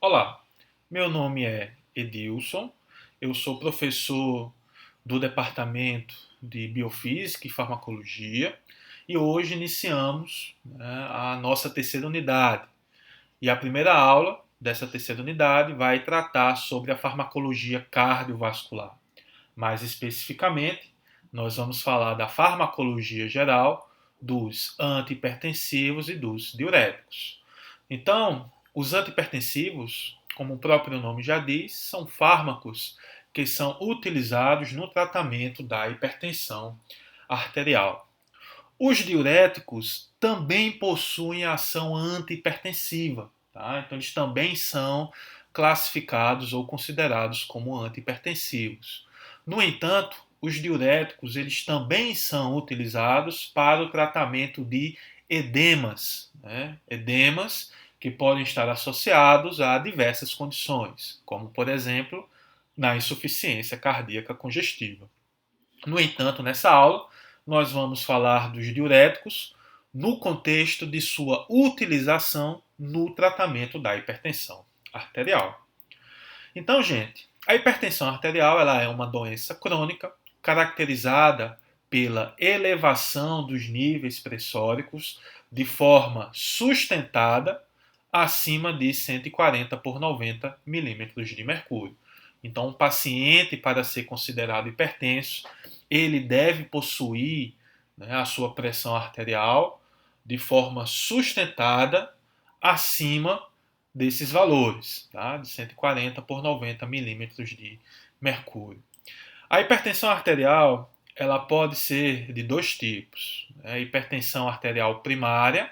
Olá, meu nome é Edilson, eu sou professor do Departamento de Biofísica e Farmacologia e hoje iniciamos, a nossa terceira unidade. E a primeira aula dessa terceira unidade vai tratar sobre a farmacologia cardiovascular. Mais especificamente, nós vamos falar da farmacologia geral, dos antihipertensivos e dos diuréticos. Então, os antihipertensivos, como o próprio nome já diz, são fármacos que são utilizados no tratamento da hipertensão arterial. Os diuréticos também possuem ação antihipertensiva, tá? Então, eles também são classificados ou considerados como antihipertensivos. No entanto, os diuréticos eles também são utilizados para o tratamento de edemas, né? Edemas que podem estar associados a diversas condições, como, por exemplo, na insuficiência cardíaca congestiva. No entanto, nessa aula, nós vamos falar dos diuréticos no contexto de sua utilização no tratamento da hipertensão arterial. Então, gente, a hipertensão arterial ela é uma doença crônica caracterizada pela elevação dos níveis pressóricos de forma sustentada acima de 140 por 90 milímetros de mercúrio. Então, um paciente, para ser considerado hipertenso, ele deve possuir, a sua pressão arterial de forma sustentada acima desses valores, tá? De 140 por 90 milímetros de mercúrio. A hipertensão arterial ela pode ser de dois tipos: né? Hipertensão arterial primária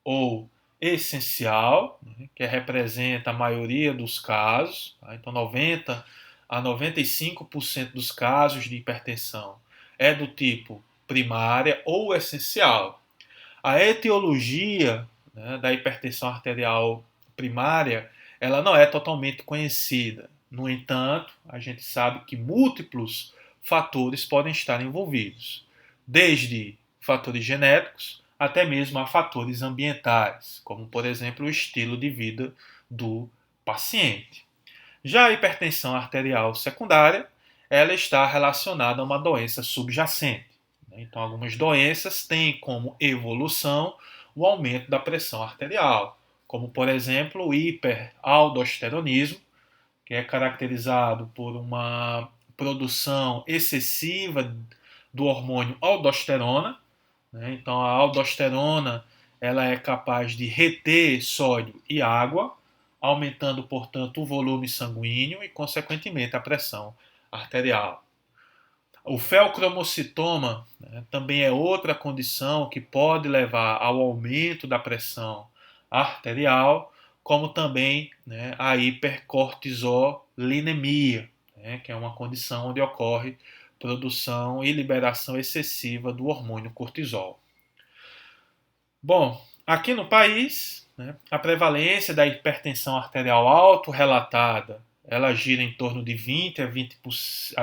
ou essencial, né? Que representa a maioria dos casos, tá? Então 90 a 95% dos casos de hipertensão é do tipo primária ou essencial. A etiologia, né, da hipertensão arterial primária, ela não é totalmente conhecida. No entanto, a gente sabe que múltiplos fatores podem estar envolvidos, desde fatores genéticos até mesmo a fatores ambientais, como por exemplo o estilo de vida do paciente. Já a hipertensão arterial secundária, ela está relacionada a uma doença subjacente. Então, algumas doenças têm como evolução o aumento da pressão arterial, como, por exemplo, o hiperaldosteronismo, que é caracterizado por uma produção excessiva do hormônio aldosterona. Então, a aldosterona ela é capaz de reter sódio e água, aumentando, portanto, o volume sanguíneo e, consequentemente, a pressão arterial. O feocromocitoma, né, também é outra condição que pode levar ao aumento da pressão arterial, como também, né, a hipercortisolinemia, né, que é uma condição onde ocorre produção e liberação excessiva do hormônio cortisol. Bom, aqui no país, né, a prevalência da hipertensão arterial autorrelatada ela gira em torno de 20 a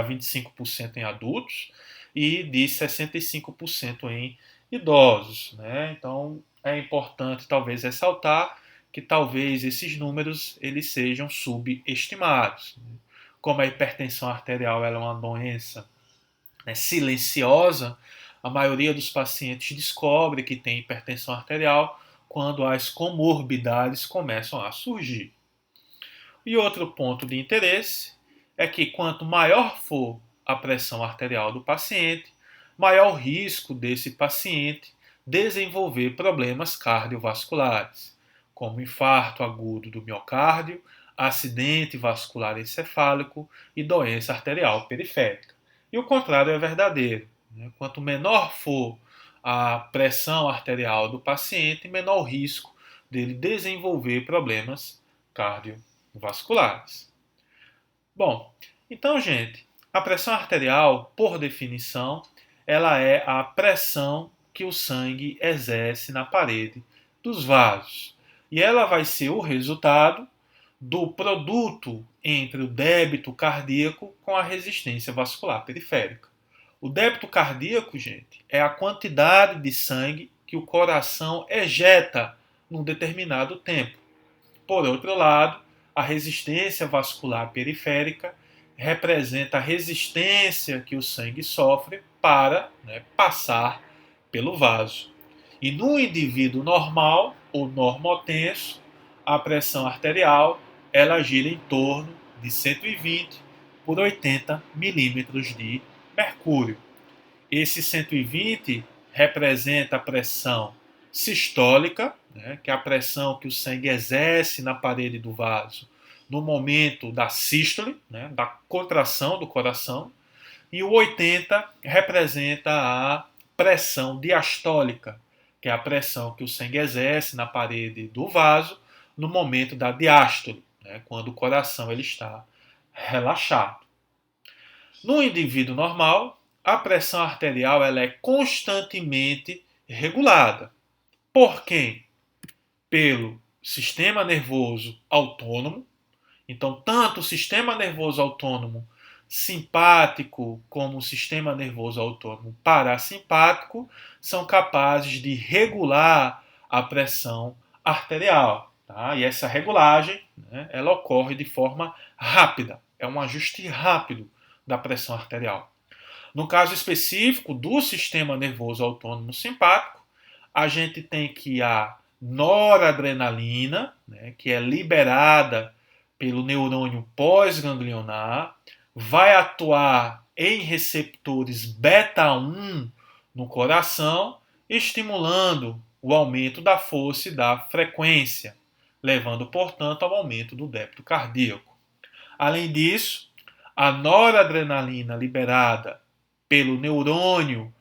25% em adultos e de 65% em idosos. Né? Então, é importante talvez ressaltar que talvez esses números eles sejam subestimados. Como a hipertensão arterial ela é uma doença, né, silenciosa, a maioria dos pacientes descobre que tem hipertensão arterial quando as comorbidades começam a surgir. E outro ponto de interesse é que quanto maior for a pressão arterial do paciente, maior o risco desse paciente desenvolver problemas cardiovasculares, como infarto agudo do miocárdio, acidente vascular encefálico e doença arterial periférica. E o contrário é verdadeiro. Quanto menor for a pressão arterial do paciente, menor o risco dele desenvolver problemas cardiovasculares. Bom, então, gente, a pressão arterial, por definição, ela é a pressão que o sangue exerce na parede dos vasos. E ela vai ser o resultado do produto entre o débito cardíaco com a resistência vascular periférica. O débito cardíaco, gente, é a quantidade de sangue que o coração ejeta num determinado tempo. Por outro lado, a resistência vascular periférica representa a resistência que o sangue sofre para, né, passar pelo vaso. E no indivíduo normal, ou normotenso, a pressão arterial ela gira em torno de 120 por 80 milímetros de mercúrio. Esse 120 representa a pressão sistólica, né, que é a pressão que o sangue exerce na parede do vaso no momento da sístole, né, da contração do coração, e o 80 representa a pressão diastólica, que é a pressão que o sangue exerce na parede do vaso no momento da diástole, né, quando o coração ele está relaxado. No indivíduo normal, a pressão arterial ela é constantemente regulada. Por quem? Pelo sistema nervoso autônomo. Então, tanto o sistema nervoso autônomo simpático como o sistema nervoso autônomo parasimpático são capazes de regular a pressão arterial. Tá? E essa regulagem, né, ela ocorre de forma rápida. É um ajuste rápido da pressão arterial. No caso específico do sistema nervoso autônomo simpático, a gente tem que a noradrenalina, né, que é liberada pelo neurônio pós-ganglionar, vai atuar em receptores beta-1 no coração, estimulando o aumento da força e da frequência, levando, portanto, ao aumento do débito cardíaco. Além disso, a noradrenalina liberada pelo neurônio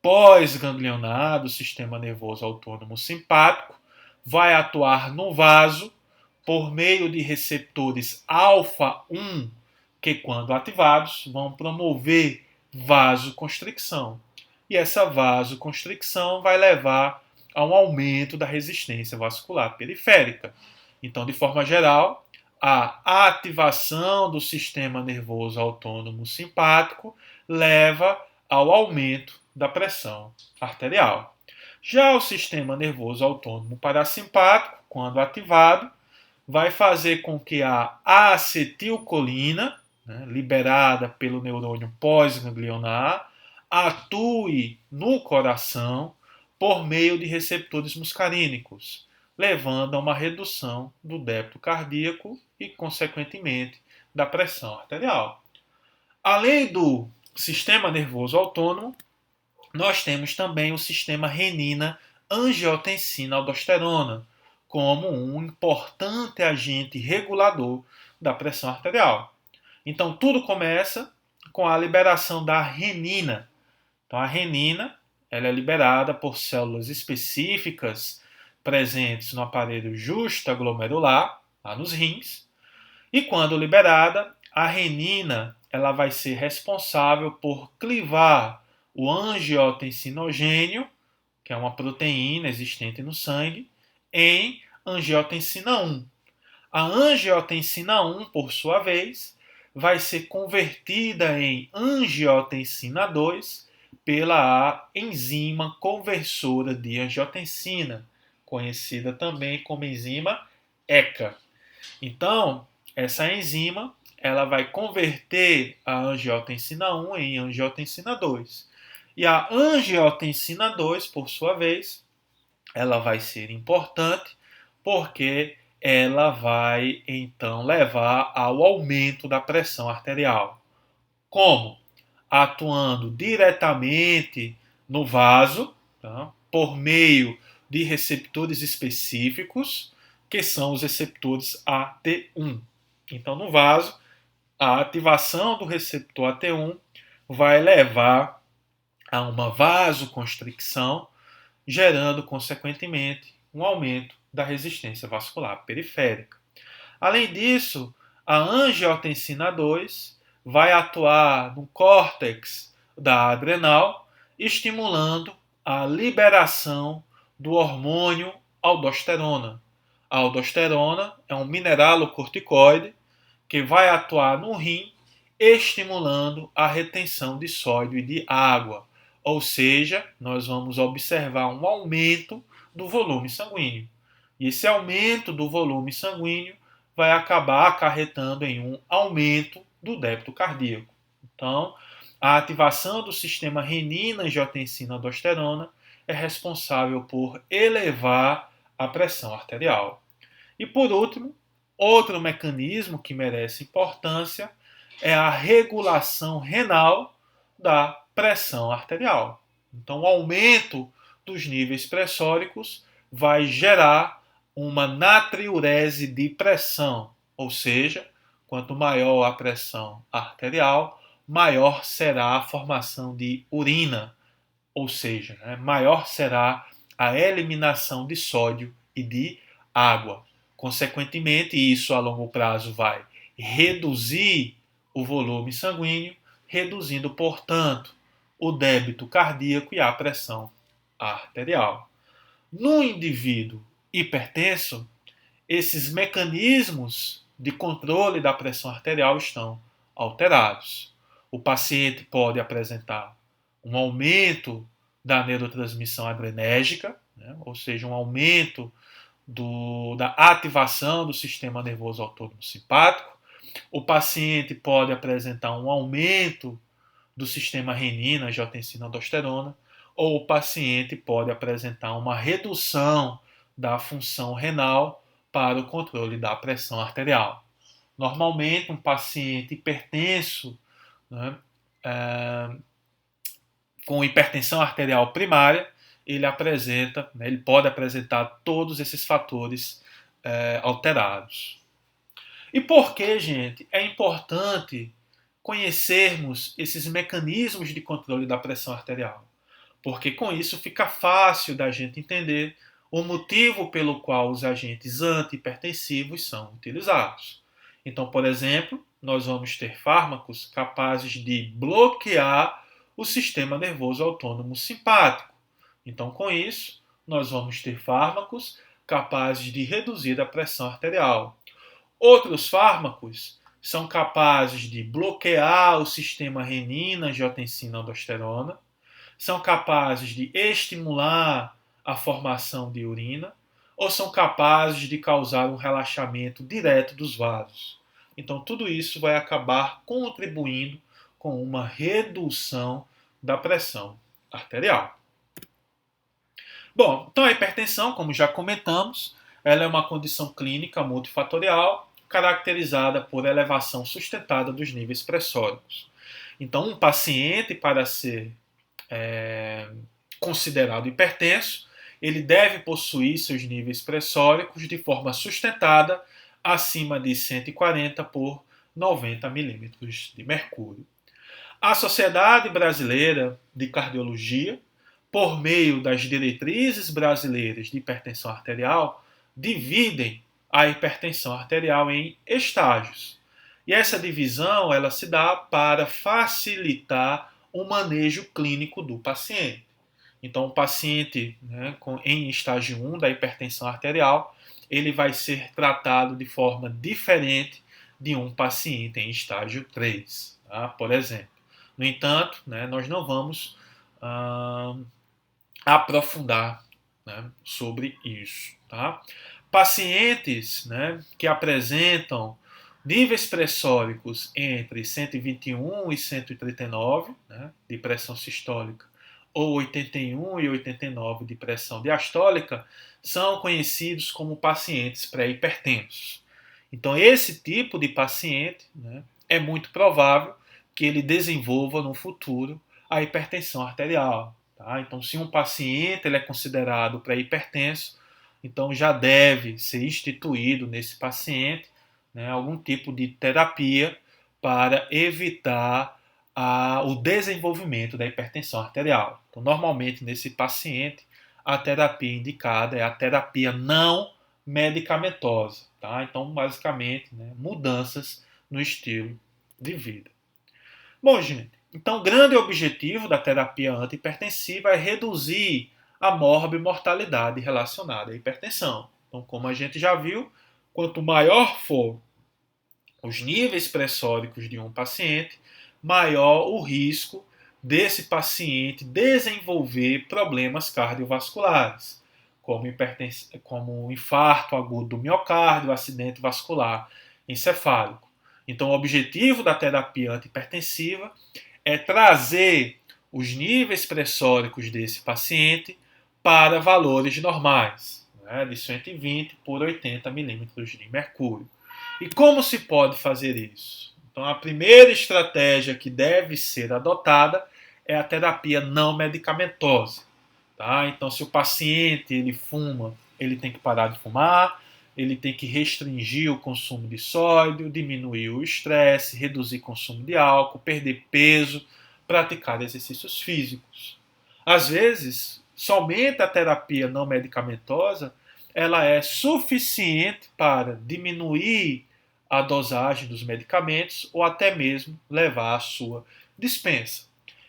pós-ganglionar do sistema nervoso autônomo simpático vai atuar no vaso por meio de receptores alfa-1 que, quando ativados, vão promover vasoconstricção. E essa vasoconstricção vai levar a um aumento da resistência vascular periférica. Então, de forma geral, a ativação do sistema nervoso autônomo simpático leva ao aumento da pressão arterial. Já o sistema nervoso autônomo parasimpático, quando ativado, vai fazer com que a acetilcolina, né, liberada pelo neurônio pós-ganglionar, atue no coração por meio de receptores muscarínicos, levando a uma redução do débito cardíaco e, consequentemente, da pressão arterial. Além do sistema nervoso autônomo, nós temos também o sistema renina-angiotensina-aldosterona, como um importante agente regulador da pressão arterial. Então, tudo começa com a liberação da renina. Então, a renina ela é liberada por células específicas presentes no aparelho justa-glomerular, lá nos rins, e quando liberada, a renina ela vai ser responsável por clivar o angiotensinogênio, que é uma proteína existente no sangue, em angiotensina 1. A angiotensina 1, por sua vez, vai ser convertida em angiotensina 2 pela enzima conversora de angiotensina, conhecida também como enzima ECA. Então, essa enzima ela vai converter a angiotensina 1 em angiotensina 2. E a angiotensina 2, por sua vez, ela vai ser importante porque ela vai então levar ao aumento da pressão arterial. Como? Atuando diretamente no vaso, tá? Por meio de receptores específicos, que são os receptores AT1. Então, no vaso, a ativação do receptor AT1 vai levar a uma vasoconstricção, gerando, consequentemente, um aumento da resistência vascular periférica. Além disso, a angiotensina 2 vai atuar no córtex da adrenal, estimulando a liberação do hormônio aldosterona. A aldosterona é um mineralocorticoide que vai atuar no rim, estimulando a retenção de sódio e de água. Ou seja, nós vamos observar um aumento do volume sanguíneo. E esse aumento do volume sanguíneo vai acabar acarretando em um aumento do débito cardíaco. Então, a ativação do sistema renina-angiotensina-aldosterona é responsável por elevar a pressão arterial. E por último, outro mecanismo que merece importância é a regulação renal da pressão arterial. Então, o aumento dos níveis pressóricos vai gerar uma natriurese de pressão, ou seja, quanto maior a pressão arterial, maior será a formação de urina, ou seja, maior será a eliminação de sódio e de água. Consequentemente, isso a longo prazo vai reduzir o volume sanguíneo, reduzindo, portanto, o débito cardíaco e a pressão arterial. No indivíduo hipertenso, esses mecanismos de controle da pressão arterial estão alterados. O paciente pode apresentar um aumento da neurotransmissão adrenérgica, ou seja, um aumento da ativação do sistema nervoso autônomo simpático. O paciente pode apresentar um aumento do sistema renina, angiotensina, aldosterona, ou o paciente pode apresentar uma redução da função renal para o controle da pressão arterial. Normalmente, um paciente hipertenso, com hipertensão arterial primária, ele pode apresentar todos esses fatores alterados. E por que, gente, é importante conhecermos esses mecanismos de controle da pressão arterial? Porque com isso fica fácil da gente entender o motivo pelo qual os agentes antihipertensivos são utilizados. Então, por exemplo, nós vamos ter fármacos capazes de bloquear o sistema nervoso autônomo simpático. Então, com isso, nós vamos ter fármacos capazes de reduzir a pressão arterial. Outros fármacos são capazes de bloquear o sistema renina, angiotensina, aldosterona, são capazes de estimular a formação de urina ou são capazes de causar um relaxamento direto dos vasos. Então, tudo isso vai acabar contribuindo com uma redução da pressão arterial. Bom, então a hipertensão, como já comentamos, ela é uma condição clínica multifatorial caracterizada por elevação sustentada dos níveis pressóricos. Então, um paciente, para ser considerado hipertenso, ele deve possuir seus níveis pressóricos de forma sustentada acima de 140 por 90 milímetros de mercúrio. A Sociedade Brasileira de Cardiologia, por meio das diretrizes brasileiras de hipertensão arterial, dividem a hipertensão arterial em estágios. E essa divisão ela se dá para facilitar o manejo clínico do paciente. Então, o paciente em estágio 1 da hipertensão arterial, ele vai ser tratado de forma diferente de um paciente em estágio 3, tá? Por exemplo. No entanto, nós não vamos aprofundar sobre isso. Tá? Pacientes que apresentam níveis pressóricos entre 121 e 139 de pressão sistólica ou 81 e 89 de pressão diastólica são conhecidos como pacientes pré-hipertensos. Então, esse tipo de paciente é muito provável que ele desenvolva no futuro a hipertensão arterial. Tá? Então, se um paciente ele é considerado pré-hipertenso, então já deve ser instituído nesse paciente algum tipo de terapia para evitar o desenvolvimento da hipertensão arterial. Então, normalmente, nesse paciente, a terapia indicada é a terapia não medicamentosa. Tá? Então, basicamente, mudanças no estilo de vida. Bom, gente, então o grande objetivo da terapia antihipertensiva é reduzir a morbimortalidade relacionada à hipertensão. Então, como a gente já viu, quanto maior for os níveis pressóricos de um paciente, maior o risco desse paciente desenvolver problemas cardiovasculares, como infarto agudo do miocárdio, acidente vascular encefálico. Então, o objetivo da terapia antihipertensiva é trazer os níveis pressóricos desse paciente para valores normais, né, de 120 por 80 milímetros de mercúrio. E como se pode fazer isso? Então, a primeira estratégia que deve ser adotada é a terapia não medicamentosa. Tá? Então, se o paciente ele fuma, ele tem que parar de fumar, ele tem que restringir o consumo de sódio, diminuir o estresse, reduzir o consumo de álcool, perder peso, praticar exercícios físicos. Às vezes, somente a terapia não medicamentosa ela é suficiente para diminuir a dosagem dos medicamentos ou até mesmo levar à sua dispensa.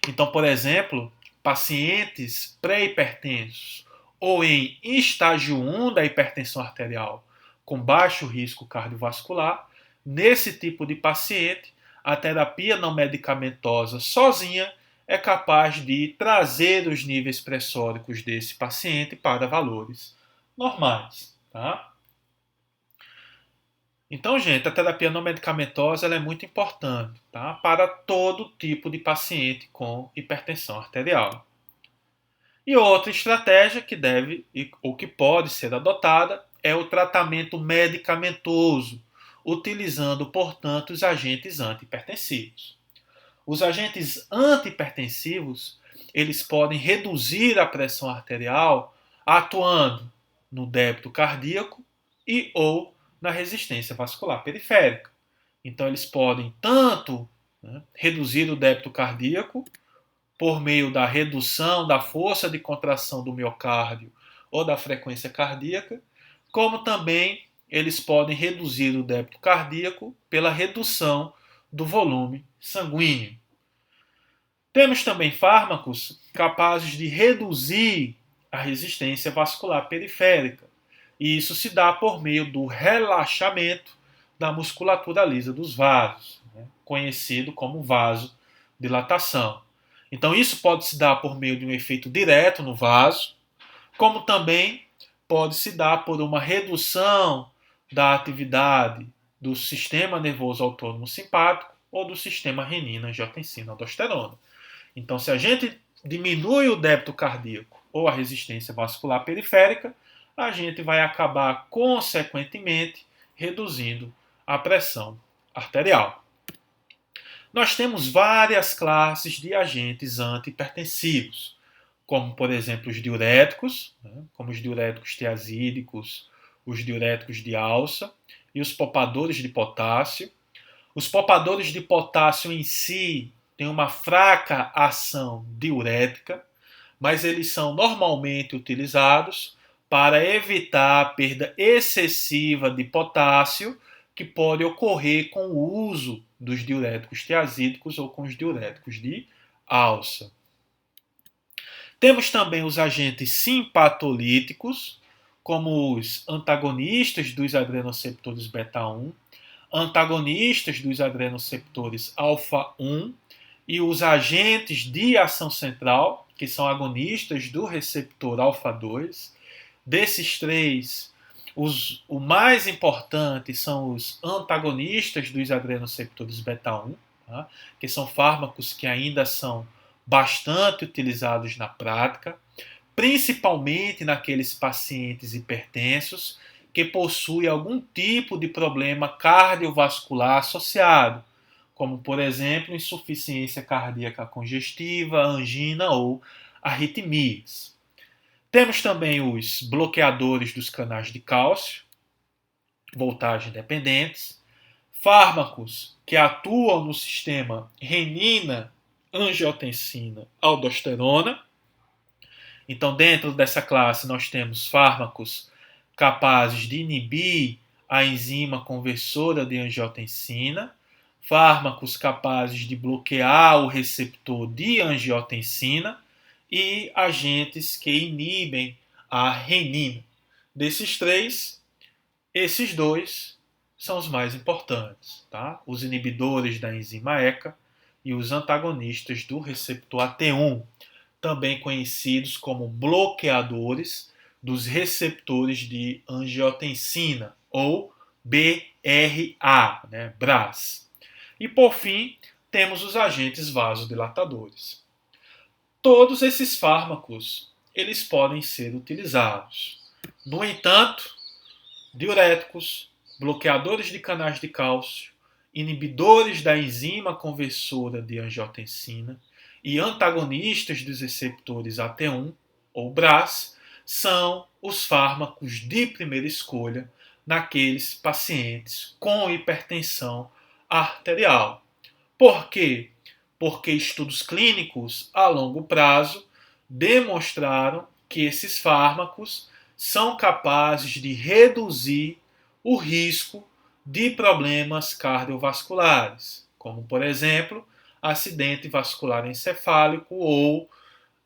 Então, por exemplo, pacientes pré-hipertensos ou em estágio 1 da hipertensão arterial com baixo risco cardiovascular, nesse tipo de paciente, a terapia não medicamentosa sozinha é capaz de trazer os níveis pressóricos desse paciente para valores normais. Tá? Então, gente, a terapia não medicamentosa ela é muito importante, tá? Para todo tipo de paciente com hipertensão arterial. E outra estratégia que deve ou que pode ser adotada é o tratamento medicamentoso, utilizando, portanto, os agentes antihipertensivos. Os agentes antihipertensivos, eles podem reduzir a pressão arterial atuando no débito cardíaco e ou na resistência vascular periférica. Então, eles podem tanto, né, reduzir o débito cardíaco por meio da redução da força de contração do miocárdio ou da frequência cardíaca, como também eles podem reduzir o débito cardíaco pela redução do volume sanguíneo. Temos também fármacos capazes de reduzir a resistência vascular periférica, e isso se dá por meio do relaxamento da musculatura lisa dos vasos, né, conhecido como vasodilatação. Então, isso pode se dar por meio de um efeito direto no vaso, como também pode se dar por uma redução da atividade do sistema nervoso autônomo simpático ou do sistema renina-angiotensina-aldosterona. Então, se a gente diminui o débito cardíaco ou a resistência vascular periférica, a gente vai acabar, consequentemente, reduzindo a pressão arterial. Nós temos várias classes de agentes antihipertensivos, como, por exemplo, os diuréticos, né, como os diuréticos tiazídicos, os diuréticos de alça e os poupadores de potássio. Os poupadores de potássio em si têm uma fraca ação diurética, mas eles são normalmente utilizados para evitar a perda excessiva de potássio que pode ocorrer com o uso dos diuréticos tiazídicos ou com os diuréticos de alça. Temos também os agentes simpatolíticos, como os antagonistas dos adrenoceptores beta-1, antagonistas dos adrenoceptores alfa-1 e os agentes de ação central, que são agonistas do receptor alfa-2. Desses três, o mais importante são os antagonistas dos adrenoceptores beta-1, tá? Que são fármacos que ainda são bastante utilizados na prática, principalmente naqueles pacientes hipertensos que possuem algum tipo de problema cardiovascular associado, como, por exemplo, insuficiência cardíaca congestiva, angina ou arritmias. Temos também os bloqueadores dos canais de cálcio, voltagem dependentes, fármacos que atuam no sistema renina, angiotensina, aldosterona. Então, dentro dessa classe, nós temos fármacos capazes de inibir a enzima conversora de angiotensina, fármacos capazes de bloquear o receptor de angiotensina e agentes que inibem a renina. Desses três, esses dois são os mais importantes, tá? Os inibidores da enzima ECA e os antagonistas do receptor AT1, também conhecidos como bloqueadores dos receptores de angiotensina, ou BRA, né, BRAS. E por fim, temos os agentes vasodilatadores. Todos esses fármacos, eles podem ser utilizados. No entanto, diuréticos, bloqueadores de canais de cálcio, inibidores da enzima conversora de angiotensina e antagonistas dos receptores AT1 ou BRAS são os fármacos de primeira escolha naqueles pacientes com hipertensão arterial. Por quê? Porque estudos clínicos a longo prazo demonstraram que esses fármacos são capazes de reduzir o risco de problemas cardiovasculares, como, por exemplo, acidente vascular encefálico ou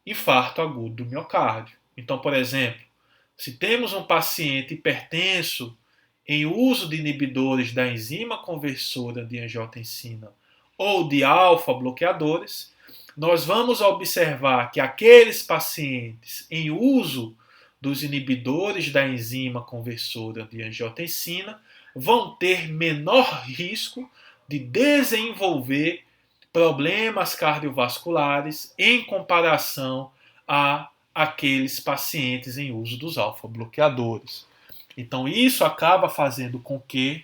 infarto agudo do miocárdio. Então, por exemplo, se temos um paciente hipertenso em uso de inibidores da enzima conversora de angiotensina ou de alfa-bloqueadores, nós vamos observar que aqueles pacientes em uso dos inibidores da enzima conversora de angiotensina vão ter menor risco de desenvolver problemas cardiovasculares em comparação a aqueles pacientes em uso dos alfa-bloqueadores. Então, isso acaba fazendo com que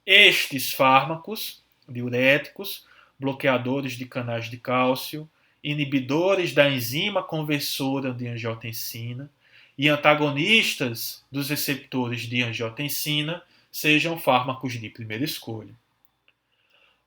estes fármacos diuréticos, bloqueadores de canais de cálcio, inibidores da enzima conversora de angiotensina e antagonistas dos receptores de angiotensina sejam fármacos de primeira escolha.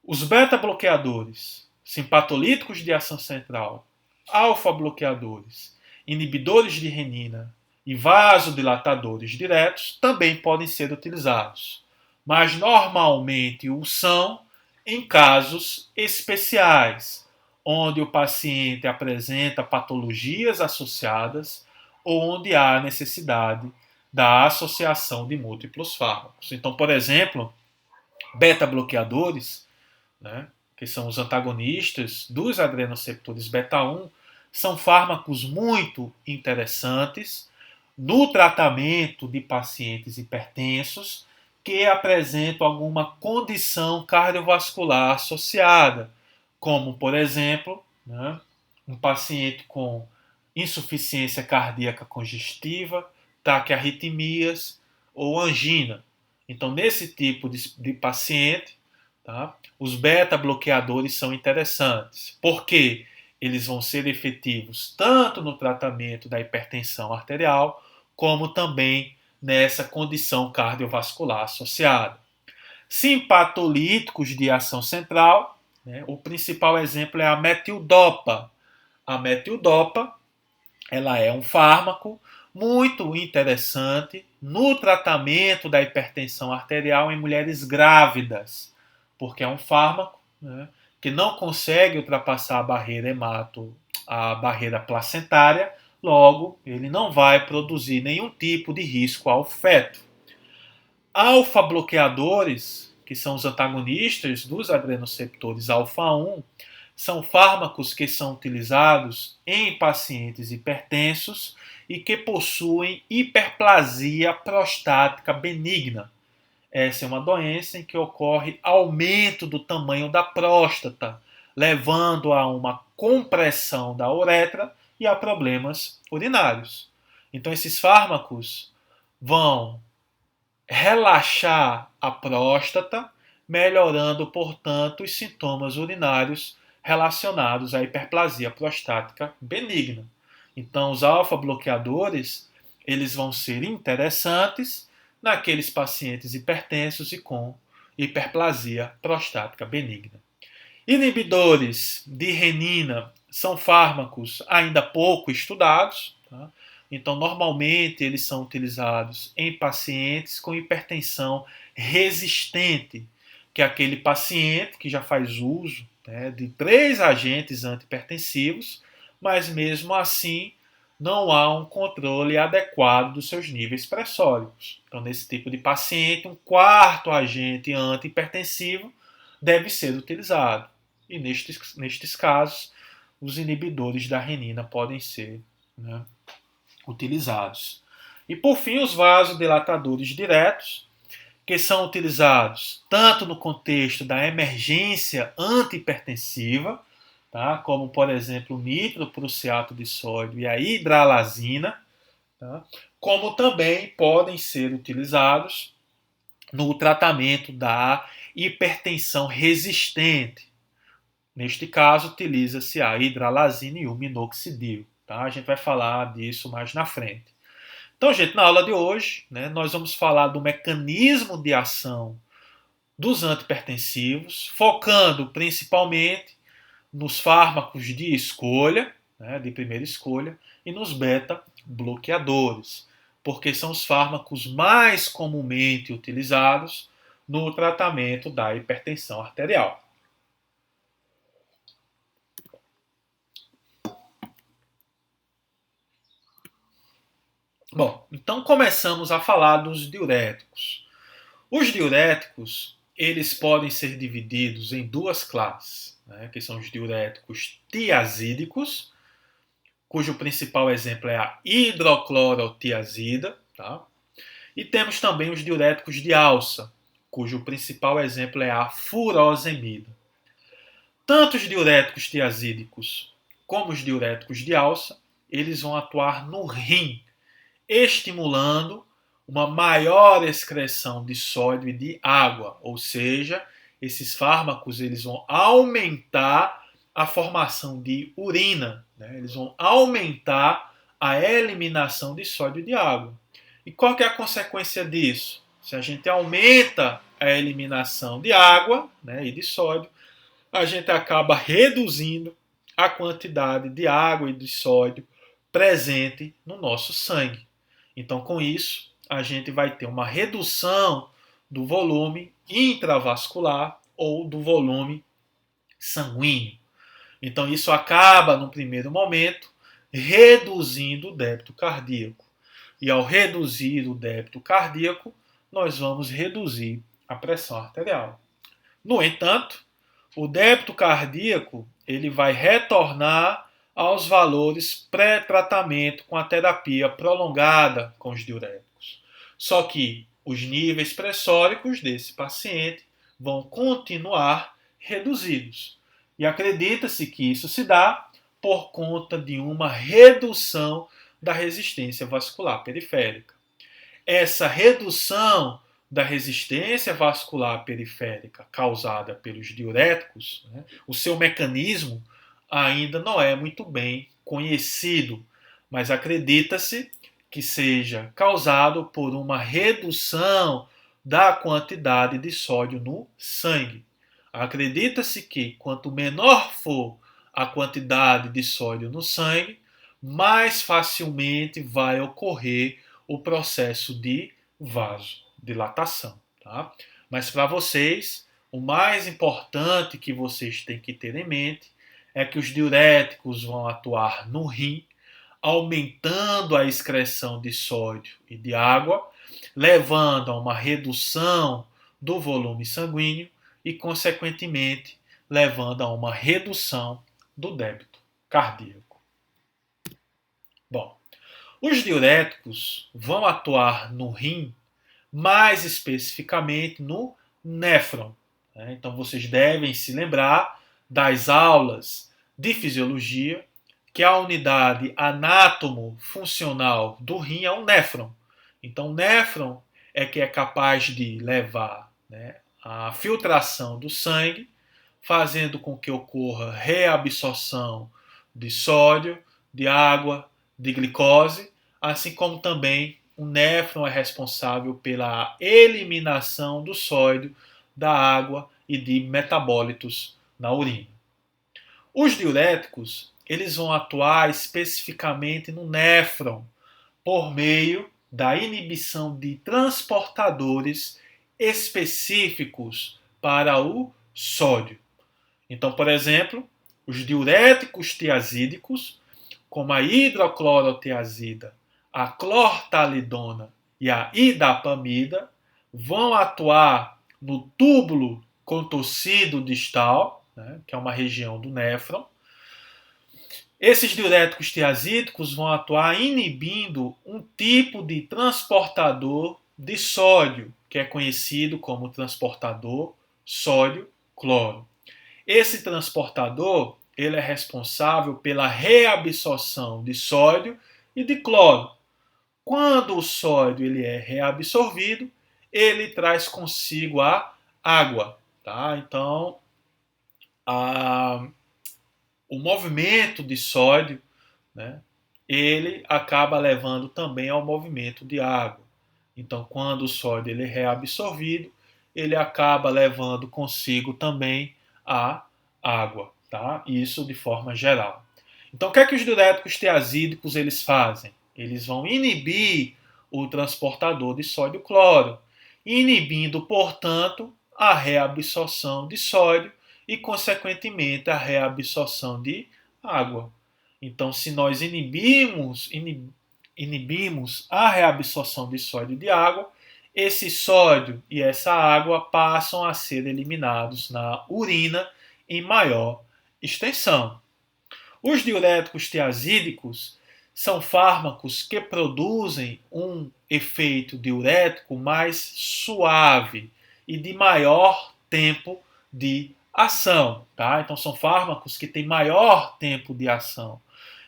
Os beta-bloqueadores, simpatolíticos de ação central, alfa-bloqueadores, inibidores de renina e vasodilatadores diretos também podem ser utilizados, mas normalmente o são em casos especiais, onde o paciente apresenta patologias associadas ou onde há necessidade da associação de múltiplos fármacos. Então, por exemplo, beta-bloqueadores, né, que são os antagonistas dos adrenoceptores beta-1, são fármacos muito interessantes no tratamento de pacientes hipertensos que apresentam alguma condição cardiovascular associada, como, por exemplo, né, um paciente com insuficiência cardíaca congestiva, taquiarritmias ou angina. Então, nesse tipo de paciente, tá, os beta-bloqueadores são interessantes. Por quê? Eles vão ser efetivos tanto no tratamento da hipertensão arterial, como também nessa condição cardiovascular associada. Simpatolíticos de ação central, né, o principal exemplo é a metildopa. A metildopa, ela é um fármaco muito interessante no tratamento da hipertensão arterial em mulheres grávidas, porque é um fármaco, né, que não consegue ultrapassar a barreira a barreira placentária, logo, ele não vai produzir nenhum tipo de risco ao feto. Alfa-bloqueadores, que são os antagonistas dos adrenoceptores alfa-1, são fármacos que são utilizados em pacientes hipertensos e que possuem hiperplasia prostática benigna. Essa é uma doença em que ocorre aumento do tamanho da próstata, levando a uma compressão da uretra e a problemas urinários. Então, esses fármacos vão relaxar a próstata, melhorando, portanto, os sintomas urinários relacionados à hiperplasia prostática benigna. Então, os alfa-bloqueadores, eles vão ser interessantes naqueles pacientes hipertensos e com hiperplasia prostática benigna. Inibidores de renina são fármacos ainda pouco estudados, tá? Então, normalmente, eles são utilizados em pacientes com hipertensão resistente, que é aquele paciente que já faz uso, né, de 3 agentes antihipertensivos, mas mesmo assim não há um controle adequado dos seus níveis pressóricos. Então, nesse tipo de paciente, um 4º agente antihipertensivo deve ser utilizado. E nestes casos, os inibidores da renina podem ser, né, utilizados. E por fim, os vasodilatadores diretos, que são utilizados tanto no contexto da emergência antihipertensiva, tá? Como, por exemplo, o nitroprussiato de sódio e a hidralazina, tá? Como também podem ser utilizados no tratamento da hipertensão resistente. Neste caso, utiliza-se a hidralazina e o minoxidil. Tá? A gente vai falar disso mais na frente. Então, gente, na aula de hoje, né, nós vamos falar do mecanismo de ação dos antihipertensivos, focando principalmente nos fármacos de escolha, né, de primeira escolha, e nos beta-bloqueadores, porque são os fármacos mais comumente utilizados no tratamento da hipertensão arterial. Bom, então começamos a falar dos diuréticos. Os diuréticos, eles podem ser divididos em duas classes, né, que são os diuréticos tiazídicos, cujo principal exemplo é a hidroclorotiazida, tá? E temos também os diuréticos de alça, cujo principal exemplo é a furosemida. Tanto os diuréticos tiazídicos como os diuréticos de alça, eles vão atuar no rim, estimulando uma maior excreção de sódio e de água, ou seja, esses fármacos eles vão aumentar a formação de urina, né? Eles vão aumentar a eliminação de sódio e de água. E qual que é a consequência disso? Se a gente aumenta a eliminação de água, né, e de sódio, a gente acaba reduzindo a quantidade de água e de sódio presente no nosso sangue. Então, com isso, a gente vai ter uma redução do volume intravascular ou do volume sanguíneo. Então, isso acaba, no primeiro momento, reduzindo o débito cardíaco. E ao reduzir o débito cardíaco, nós vamos reduzir a pressão arterial. No entanto, o débito cardíaco ele vai retornar aos valores pré-tratamento com a terapia prolongada com os diuréticos. Só que os níveis pressóricos desse paciente vão continuar reduzidos. E acredita-se que isso se dá por conta de uma redução da resistência vascular periférica. Essa redução da resistência vascular periférica causada pelos diuréticos, né, o seu mecanismo ainda não é muito bem conhecido, mas acredita-se que seja causado por uma redução da quantidade de sódio no sangue. Acredita-se que quanto menor for a quantidade de sódio no sangue, mais facilmente vai ocorrer o processo de vasodilatação. Tá? Mas para vocês, o mais importante que vocês têm que ter em mente é que os diuréticos vão atuar no rim, aumentando a excreção de sódio e de água, levando a uma redução do volume sanguíneo e, consequentemente, levando a uma redução do débito cardíaco. Bom, os diuréticos vão atuar no rim, mais especificamente no néfron. Então vocês devem se lembrar das aulas de fisiologia que a unidade anátomo-funcional do rim é o néfron. Então o néfron é que é capaz de levar, né, a filtração do sangue, fazendo com que ocorra reabsorção de sódio, de água, de glicose, assim como também o néfron é responsável pela eliminação do sódio, da água e de metabólitos na urina. Os diuréticos eles vão atuar especificamente no néfron por meio da inibição de transportadores específicos para o sódio. Então, por exemplo, os diuréticos tiazídicos, como a hidroclorotiazida, a clortalidona e a idapamida, vão atuar no túbulo contorcido distal, né, que é uma região do néfron, Esses diuréticos tiazídicos vão atuar inibindo um tipo de transportador de sódio, que é conhecido como transportador sódio-cloro. Esse transportador ele é responsável pela reabsorção de sódio e de cloro. Quando o sódio ele é reabsorvido, ele traz consigo a água. Tá? Então, o movimento de sódio, né, ele acaba levando também ao movimento de água. Então, quando o sódio ele é reabsorvido, ele acaba levando consigo também a água, tá? Isso de forma geral. Então, o que é que os diuréticos tiazídicos eles fazem? Eles vão inibir o transportador de sódio-cloro, inibindo, portanto, a reabsorção de sódio e, consequentemente, a reabsorção de água. Então, se nós inibimos a reabsorção de sódio e de água, esse sódio e essa água passam a ser eliminados na urina em maior extensão. Os diuréticos tiazídicos são fármacos que produzem um efeito diurético mais suave e de maior tempo de ação. Tá? Então, são fármacos que têm maior tempo de ação.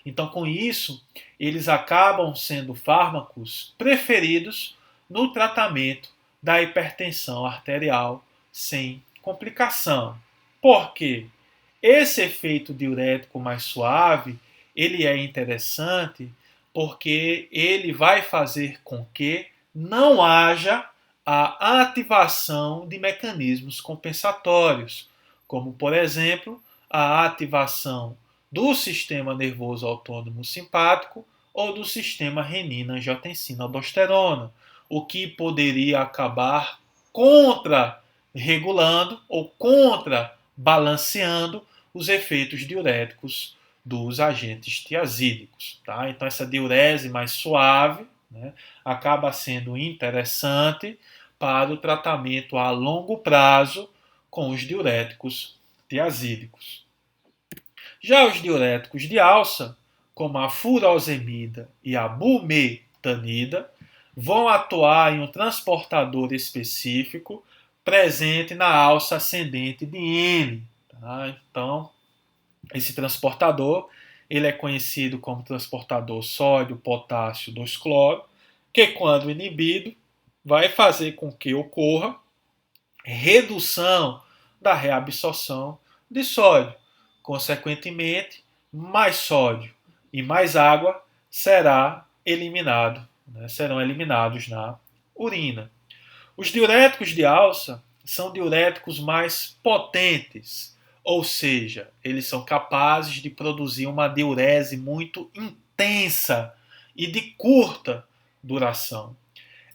Então, com isso, eles acabam sendo fármacos preferidos no tratamento da hipertensão arterial sem complicação. Por quê? Esse efeito diurético mais suave, ele é interessante porque ele vai fazer com que não haja a ativação de mecanismos compensatórios, como, por exemplo, a ativação do sistema nervoso autônomo simpático ou do sistema renina-angiotensina-aldosterona, o que poderia acabar contra-regulando ou contra-balanceando os efeitos diuréticos dos agentes tiazídicos. Tá? Então, essa diurese mais suave, né, acaba sendo interessante para o tratamento a longo prazo com os diuréticos tiazídicos. Já os diuréticos de alça, como a furosemida e a bumetanida, vão atuar em um transportador específico presente na alça ascendente de N. Tá? Então, esse transportador ele é conhecido como transportador sódio-potássio 2-cloro, que quando inibido vai fazer com que ocorra redução da reabsorção de sódio. Consequentemente, mais sódio e mais água serão eliminados na urina. Os diuréticos de alça são diuréticos mais potentes, ou seja, eles são capazes de produzir uma diurese muito intensa e de curta duração.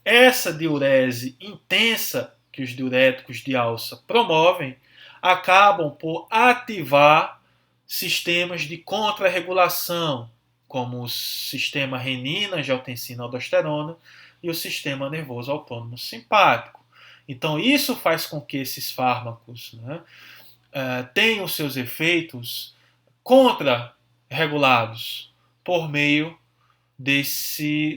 Essa diurese intensa que os diuréticos de alça promovem acabam por ativar sistemas de contrarregulação, como o sistema renina-angiotensina-aldosterona e o sistema nervoso autônomo simpático. Então, isso faz com que esses fármacos, né, tenham seus efeitos contrarregulados por meio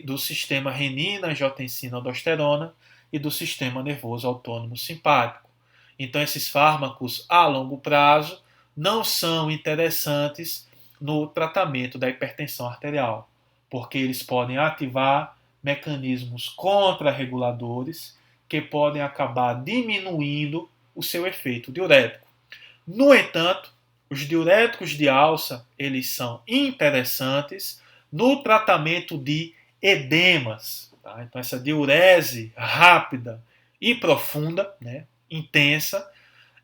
do sistema renina-angiotensina-aldosterona e do sistema nervoso autônomo simpático. Então, esses fármacos a longo prazo não são interessantes no tratamento da hipertensão arterial, porque eles podem ativar mecanismos contrarreguladores que podem acabar diminuindo o seu efeito diurético. No entanto, os diuréticos de alça eles são interessantes no tratamento de edemas. Tá? Então, essa diurese rápida e profunda, né, intensa,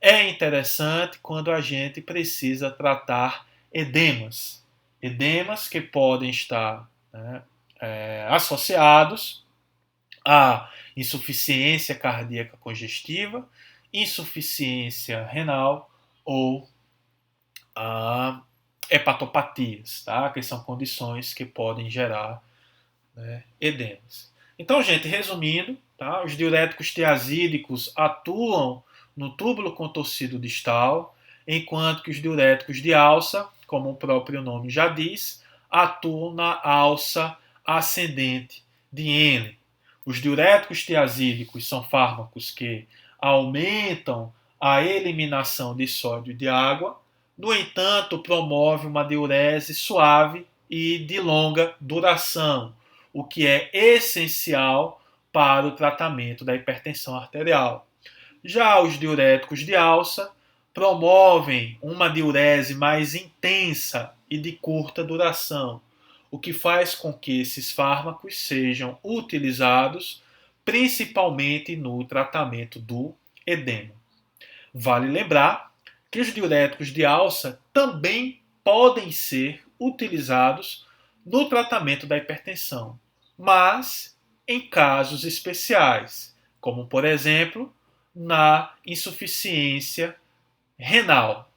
é interessante quando a gente precisa tratar edemas. Edemas que podem estar, né, associados a insuficiência cardíaca congestiva, insuficiência renal ou a hepatopatias, tá? Que são condições que podem gerar, né, edemas. Então, gente, resumindo, tá? Os diuréticos tiazídicos atuam no túbulo contorcido distal, enquanto que os diuréticos de alça como o próprio nome já diz, atuam na alça ascendente de Henle. Os diuréticos tiazídicos são fármacos que aumentam a eliminação de sódio e de água, no entanto, promove uma diurese suave e de longa duração, o que é essencial para o tratamento da hipertensão arterial. Já os diuréticos de alça promovem uma diurese mais intensa e de curta duração, o que faz com que esses fármacos sejam utilizados principalmente no tratamento do edema. Vale lembrar que os diuréticos de alça também podem ser utilizados no tratamento da hipertensão, mas em casos especiais, como por exemplo na insuficiência renal.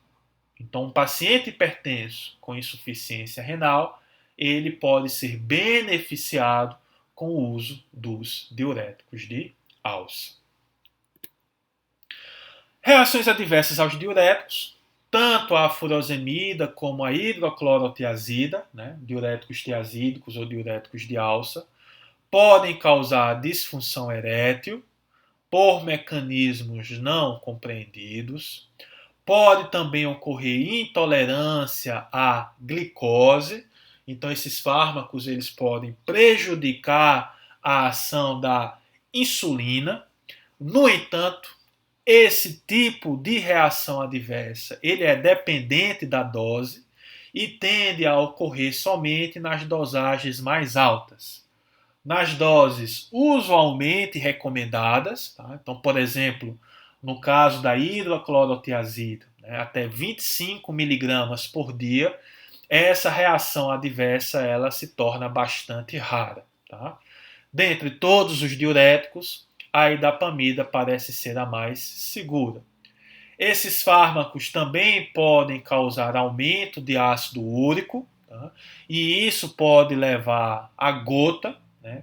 Então, um paciente hipertenso com insuficiência renal, ele pode ser beneficiado com o uso dos diuréticos de alça. Reações adversas aos diuréticos, tanto a furosemida como a hidroclorotiazida, diuréticos tiazídicos ou diuréticos de alça, podem causar disfunção erétil por mecanismos não compreendidos. Pode também ocorrer intolerância à glicose. Então, esses fármacos eles podem prejudicar a ação da insulina. No entanto, esse tipo de reação adversa ele é dependente da dose e tende a ocorrer somente nas dosagens mais altas. Nas doses usualmente recomendadas, tá? Então, por exemplo, no caso da hidroclorotiazida, até 25 miligramas por dia, essa reação adversa ela se torna bastante rara. Tá? Dentre todos os diuréticos, a idapamida parece ser a mais segura. Esses fármacos também podem causar aumento de ácido úrico, tá? E isso pode levar a gota,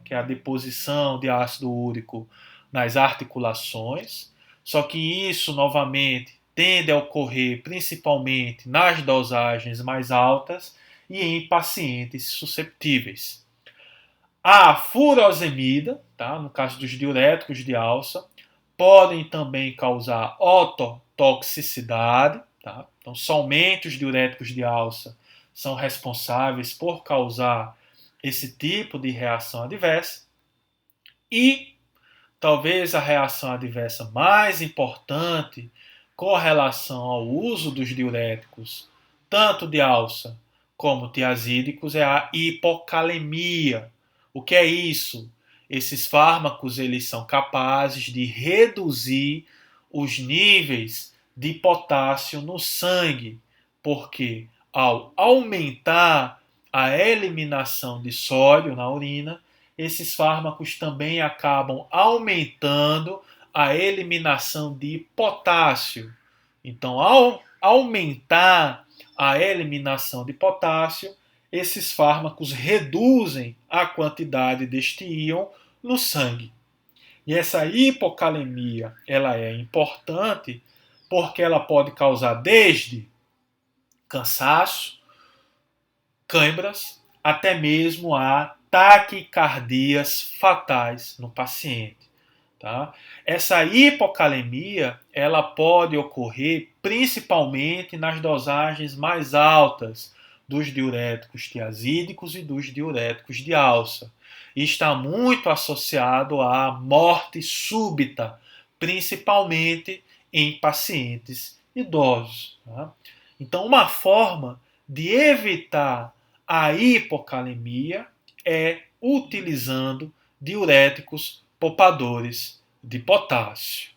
que é a deposição de ácido úrico nas articulações. Só que isso, novamente, tende a ocorrer principalmente nas dosagens mais altas e em pacientes susceptíveis. A furosemida, tá? No caso dos diuréticos de alça, podem também causar ototoxicidade. Tá? Então, somente os diuréticos de alça são responsáveis por causar esse tipo de reação adversa. E talvez a reação adversa mais importante com relação ao uso dos diuréticos, tanto de alça como tiazídicos, é a hipocalemia. O que é isso? Esses fármacos eles são capazes de reduzir os níveis de potássio no sangue, porque ao aumentar a eliminação de sódio na urina, esses fármacos também acabam aumentando a eliminação de potássio. Então, ao aumentar a eliminação de potássio, esses fármacos reduzem a quantidade deste íon no sangue. E essa hipocalemia ela é importante porque ela pode causar desde cansaço, câimbras, até mesmo a taquicardias fatais no paciente. Tá? Essa hipocalemia ela pode ocorrer principalmente nas dosagens mais altas dos diuréticos tiazídicos e dos diuréticos de alça. E está muito associado à morte súbita, principalmente em pacientes idosos. Tá? Então, uma forma de evitar a hipocalemia é utilizando diuréticos poupadores de potássio.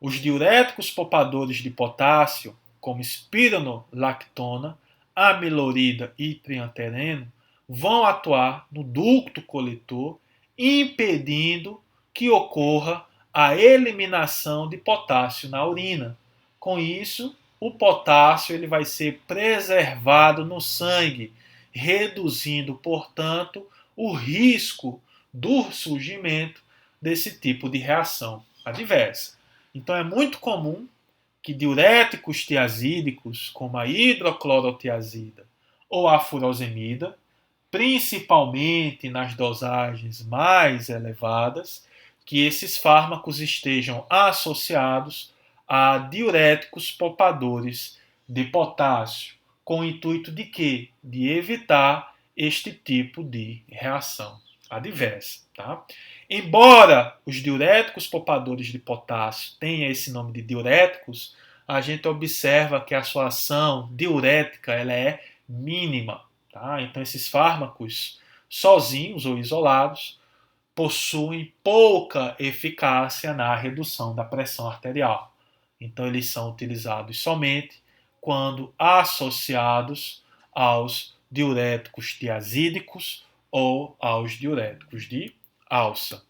Os diuréticos poupadores de potássio, como espironolactona, amilorida e triantereno, vão atuar no ducto coletor, impedindo que ocorra a eliminação de potássio na urina. Com isso, o potássio ele vai ser preservado no sangue, reduzindo, portanto, o risco do surgimento desse tipo de reação adversa. Então é muito comum que diuréticos tiazídicos, como a hidroclorotiazida ou a furosemida, principalmente nas dosagens mais elevadas, que esses fármacos estejam associados a diuréticos poupadores de potássio, com o intuito de quê? De evitar este tipo de reação adversa. Tá? Embora os diuréticos poupadores de potássio tenham esse nome de diuréticos, a gente observa que a sua ação diurética ela é mínima. Tá? Então, esses fármacos, sozinhos ou isolados, possuem pouca eficácia na redução da pressão arterial. Então, eles são utilizados somente quando associados aos diuréticos tiazídicos ou aos diuréticos de alça.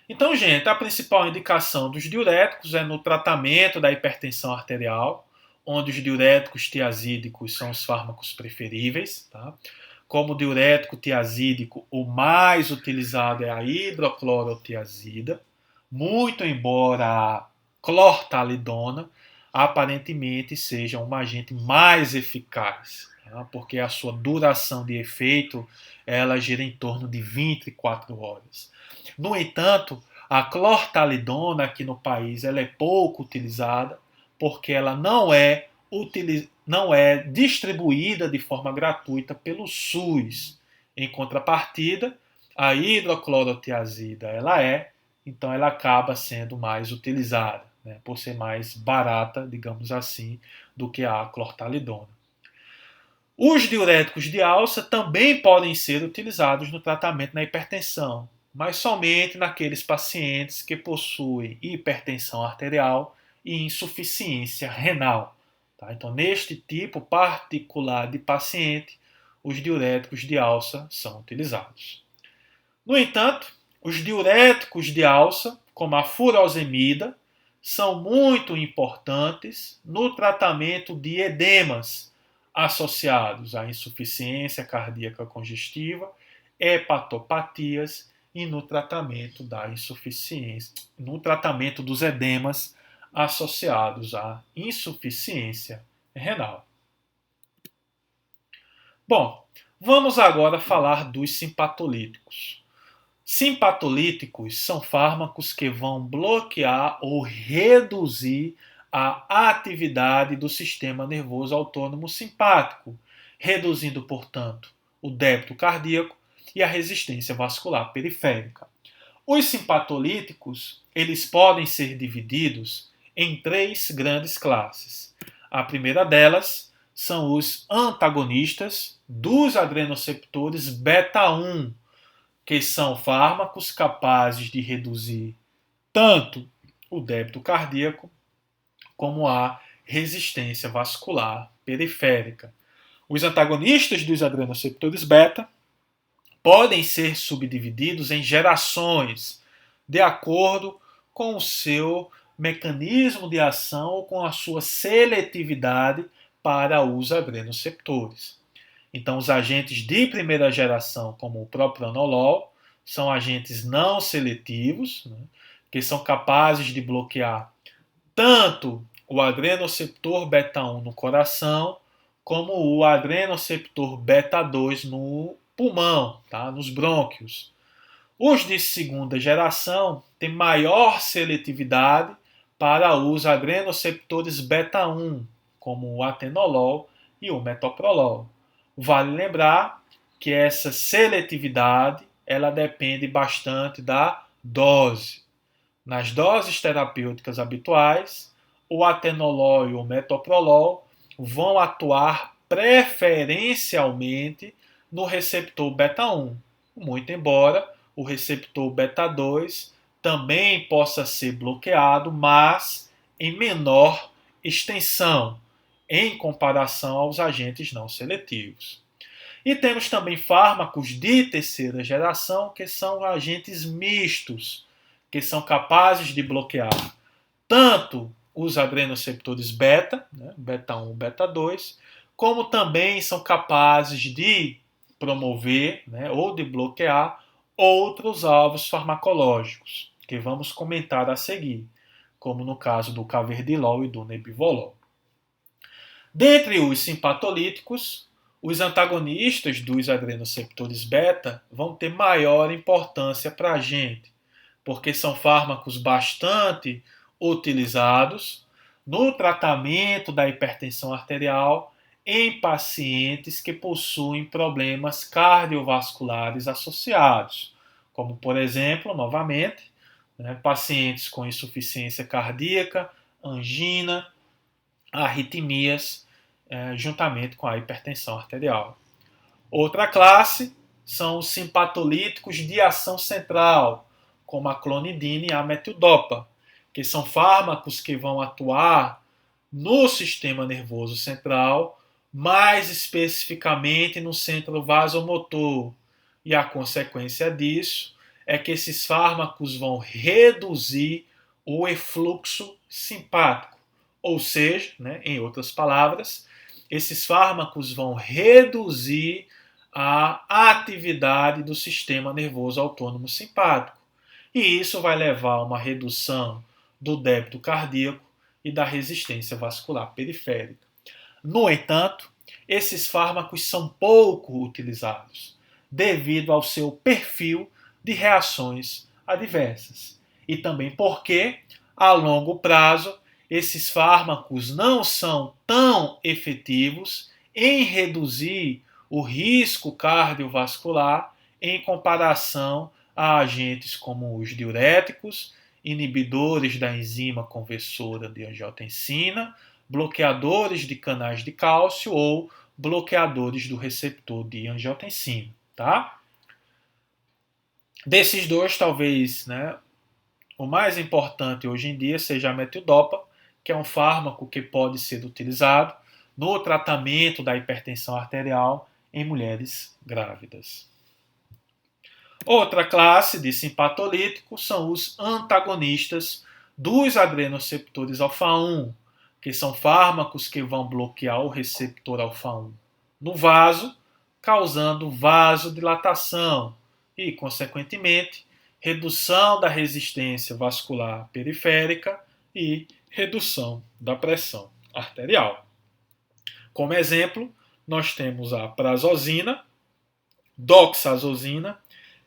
Então, gente, a principal indicação dos diuréticos é no tratamento da hipertensão arterial, onde os diuréticos tiazídicos são os fármacos preferíveis. Tá? Como diurético tiazídico, o mais utilizado é a hidroclorotiazida, muito embora a clortalidona aparentemente seja um agente mais eficaz, tá? Porque a sua duração de efeito ela gira em torno de 24 horas. No entanto, a clortalidona aqui no país ela é pouco utilizada porque ela não é distribuída de forma gratuita pelo SUS. Em contrapartida, a hidroclorotiazida então ela acaba sendo mais utilizada, né, por ser mais barata, digamos assim, do que a clortalidona. Os diuréticos de alça também podem ser utilizados no tratamento da hipertensão, mas somente naqueles pacientes que possuem hipertensão arterial e insuficiência renal. Tá? Então, neste tipo particular de paciente, os diuréticos de alça são utilizados. No entanto, os diuréticos de alça, como a furosemida, são muito importantes no tratamento de edemas associados à insuficiência cardíaca congestiva, hepatopatias e no tratamento da insuficiência, no tratamento dos edemas associados à insuficiência renal. Bom, vamos agora falar dos simpatolíticos. Simpatolíticos são fármacos que vão bloquear ou reduzir a atividade do sistema nervoso autônomo simpático, reduzindo, portanto, o débito cardíaco e a resistência vascular periférica. Os simpatolíticos, eles podem ser divididos em três grandes classes. A primeira delas são os antagonistas dos adrenoceptores beta-1, que são fármacos capazes de reduzir tanto o débito cardíaco como a resistência vascular periférica. Os antagonistas dos adrenoceptores beta podem ser subdivididos em gerações, de acordo com o seu mecanismo de ação ou com a sua seletividade para os adrenoceptores. Então, os agentes de primeira geração, como o propranolol, são agentes não seletivos, né, que são capazes de bloquear tanto o adrenoceptor beta-1 no coração, como o adrenoceptor beta-2 no pulmão, tá, nos brônquios. Os de segunda geração têm maior seletividade para os adrenoceptores beta-1, como o atenolol e o metoprolol. Vale lembrar que essa seletividade ela depende bastante da dose. Nas doses terapêuticas habituais, o atenolol e o metoprolol vão atuar preferencialmente no receptor beta-1, muito embora o receptor beta-2 também possa ser bloqueado, mas em menor extensão, em comparação aos agentes não seletivos. E temos também fármacos de terceira geração, que são agentes mistos, que são capazes de bloquear tanto os adrenoceptores beta, né, beta-1 e beta-2, como também são capazes de promover, né, ou de bloquear outros alvos farmacológicos, que vamos comentar a seguir, como no caso do carvedilol e do nebivolol. Dentre os simpatolíticos, os antagonistas dos adrenoceptores beta vão ter maior importância para a gente, porque são fármacos bastante utilizados no tratamento da hipertensão arterial em pacientes que possuem problemas cardiovasculares associados, como, por exemplo, novamente, pacientes com insuficiência cardíaca, angina, arritmias, juntamente com a hipertensão arterial. Outra classe são os simpatolíticos de ação central, como a clonidina e a metildopa, que são fármacos que vão atuar no sistema nervoso central, mais especificamente no centro vasomotor. E a consequência disso é que esses fármacos vão reduzir o efluxo simpático. Ou seja, em outras palavras, esses fármacos vão reduzir a atividade do sistema nervoso autônomo simpático. E isso vai levar a uma redução do débito cardíaco e da resistência vascular periférica. No entanto, esses fármacos são pouco utilizados, devido ao seu perfil de reações adversas. E também porque, a longo prazo, esses fármacos não são tão efetivos em reduzir o risco cardiovascular em comparação a agentes como os diuréticos, inibidores da enzima conversora de angiotensina, bloqueadores de canais de cálcio ou bloqueadores do receptor de angiotensina. Tá? Desses dois, talvez o mais importante hoje em dia seja a metildopa, que é um fármaco que pode ser utilizado no tratamento da hipertensão arterial em mulheres grávidas. Outra classe de simpatolíticos são os antagonistas dos adrenoceptores alfa-1, que são fármacos que vão bloquear o receptor alfa-1 no vaso, causando vasodilatação e, consequentemente, redução da resistência vascular periférica e redução da pressão arterial. Como exemplo, nós temos a prazosina, doxazosina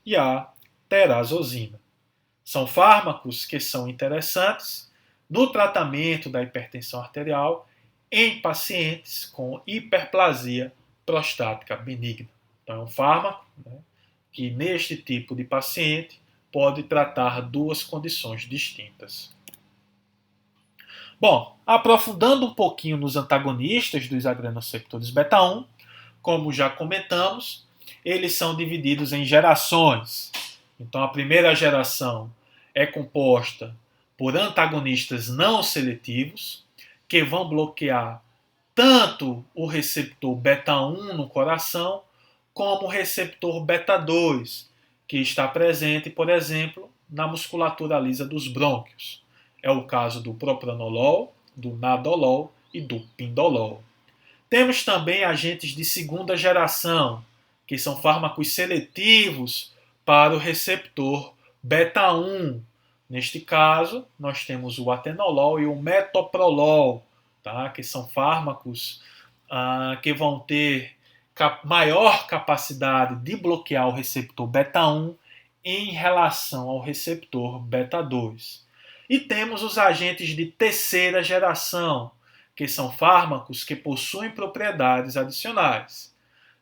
e a terazosina. São fármacos que são interessantes no tratamento da hipertensão arterial em pacientes com hiperplasia prostática benigna. Então, é um fármaco que, neste tipo de paciente, pode tratar duas condições distintas. Bom, aprofundando um pouquinho nos antagonistas dos adrenoceptores beta-1, como já comentamos, eles são divididos em gerações. Então, a primeira geração é composta por antagonistas não seletivos, que vão bloquear tanto o receptor beta-1 no coração, como o receptor beta-2, que está presente, por exemplo, na musculatura lisa dos brônquios. É o caso do propranolol, do nadolol e do pindolol. Temos também agentes de segunda geração, que são fármacos seletivos para o receptor beta-1. Neste caso, nós temos o atenolol e o metoprolol, tá? Que são fármacos que vão ter maior capacidade de bloquear o receptor beta-1 em relação ao receptor beta-2. E temos os agentes de terceira geração, que são fármacos que possuem propriedades adicionais.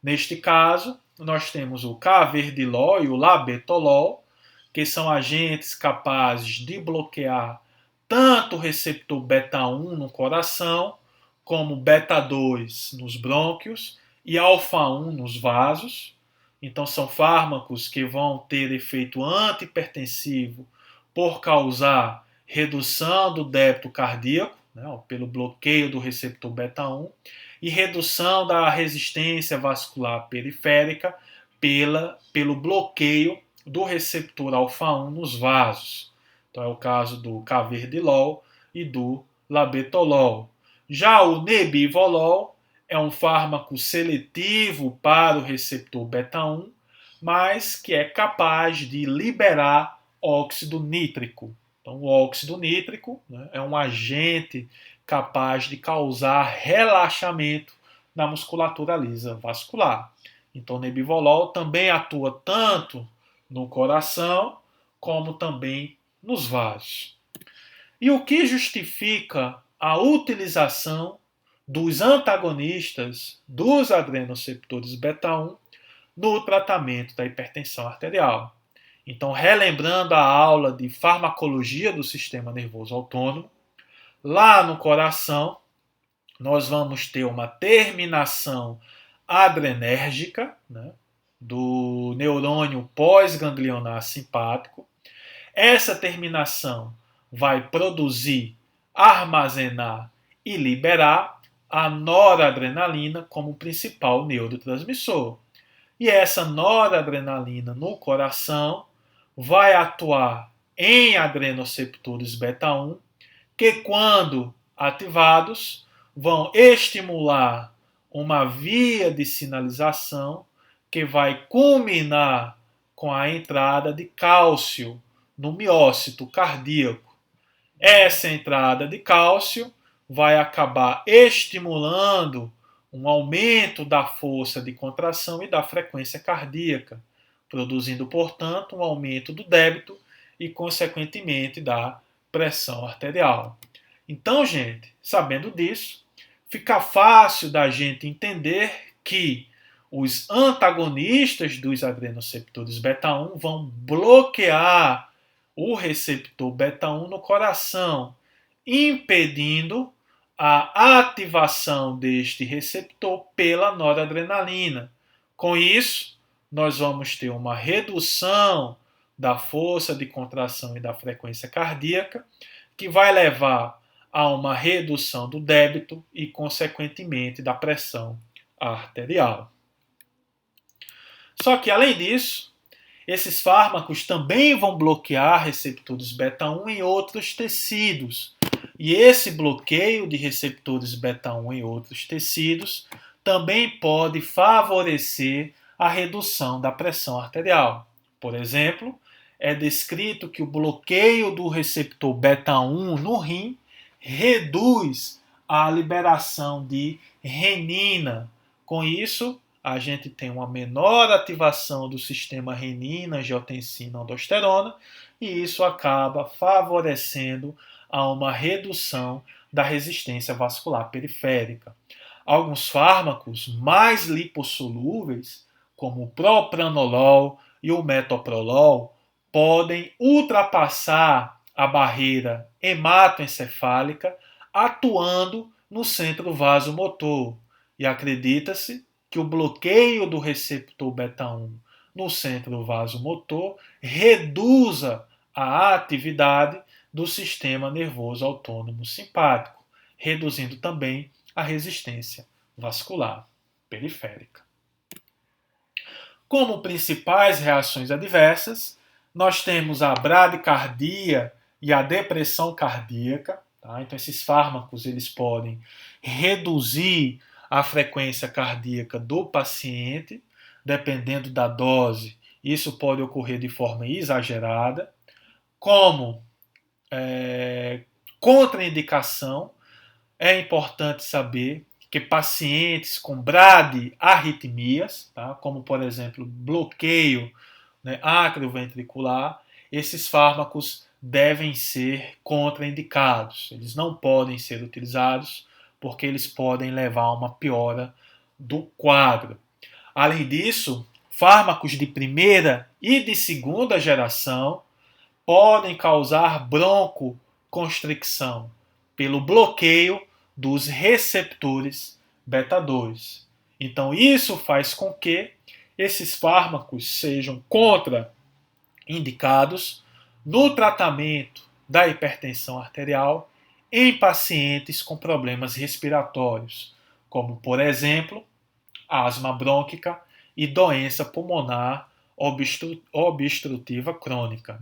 Neste caso, nós temos o carvedilol e o labetolol, que são agentes capazes de bloquear tanto o receptor beta-1 no coração, como beta-2 nos brônquios e alfa-1 nos vasos. Então, são fármacos que vão ter efeito antihipertensivo por causar redução do débito cardíaco, pelo bloqueio do receptor beta-1, e redução da resistência vascular periférica pelo bloqueio do receptor alfa-1 nos vasos. Então é o caso do carvedilol e do labetolol. Já o nebivolol é um fármaco seletivo para o receptor beta-1, mas que é capaz de liberar óxido nítrico. Então, o óxido nítrico, né, é um agente capaz de causar relaxamento na musculatura lisa vascular. Então, o nebivolol também atua tanto no coração como também nos vasos. E o que justifica a utilização dos antagonistas dos adrenoceptores beta-1 no tratamento da hipertensão arterial? Então, relembrando a aula de farmacologia do sistema nervoso autônomo, lá no coração, nós vamos ter uma terminação adrenérgica, né, do neurônio pós-ganglionar simpático. Essa terminação vai produzir, armazenar e liberar a noradrenalina como principal neurotransmissor. E essa noradrenalina no coração vai atuar em adrenoceptores beta-1, que quando ativados vão estimular uma via de sinalização que vai culminar com a entrada de cálcio no miócito cardíaco. Essa entrada de cálcio vai acabar estimulando um aumento da força de contração e da frequência cardíaca, produzindo, portanto, um aumento do débito e, consequentemente, da pressão arterial. Então, gente, sabendo disso, fica fácil da gente entender que os antagonistas dos adrenoceptores beta-1 vão bloquear o receptor beta-1 no coração, impedindo a ativação deste receptor pela noradrenalina. Com isso, nós vamos ter uma redução da força de contração e da frequência cardíaca, que vai levar a uma redução do débito e, consequentemente, da pressão arterial. Só que, além disso, esses fármacos também vão bloquear receptores beta-1 em outros tecidos. E esse bloqueio de receptores beta-1 em outros tecidos também pode favorecer a redução da pressão arterial. Por exemplo, é descrito que o bloqueio do receptor beta-1 no rim reduz a liberação de renina. Com isso, a gente tem uma menor ativação do sistema renina, angiotensina, aldosterona, e isso acaba favorecendo a uma redução da resistência vascular periférica. Alguns fármacos mais lipossolúveis, como o propranolol e o metoprolol, podem ultrapassar a barreira hematoencefálica atuando no centro vasomotor. E acredita-se que o bloqueio do receptor beta-1 no centro vasomotor reduza a atividade do sistema nervoso autônomo simpático, reduzindo também a resistência vascular periférica. Como principais reações adversas, nós temos a bradicardia e a depressão cardíaca. Tá? Então, esses fármacos eles podem reduzir a frequência cardíaca do paciente, dependendo da dose. Isso pode ocorrer de forma exagerada. Como contraindicação, é importante saber que pacientes com bradiarritmias, tá, como por exemplo bloqueio, né, atrioventricular, esses fármacos devem ser contraindicados. Eles não podem ser utilizados porque eles podem levar a uma piora do quadro. Além disso, fármacos de primeira e de segunda geração podem causar broncoconstricção pelo bloqueio dos receptores beta-2. Então, isso faz com que esses fármacos sejam contraindicados no tratamento da hipertensão arterial em pacientes com problemas respiratórios, como, por exemplo, asma brônquica e doença pulmonar obstrutiva crônica.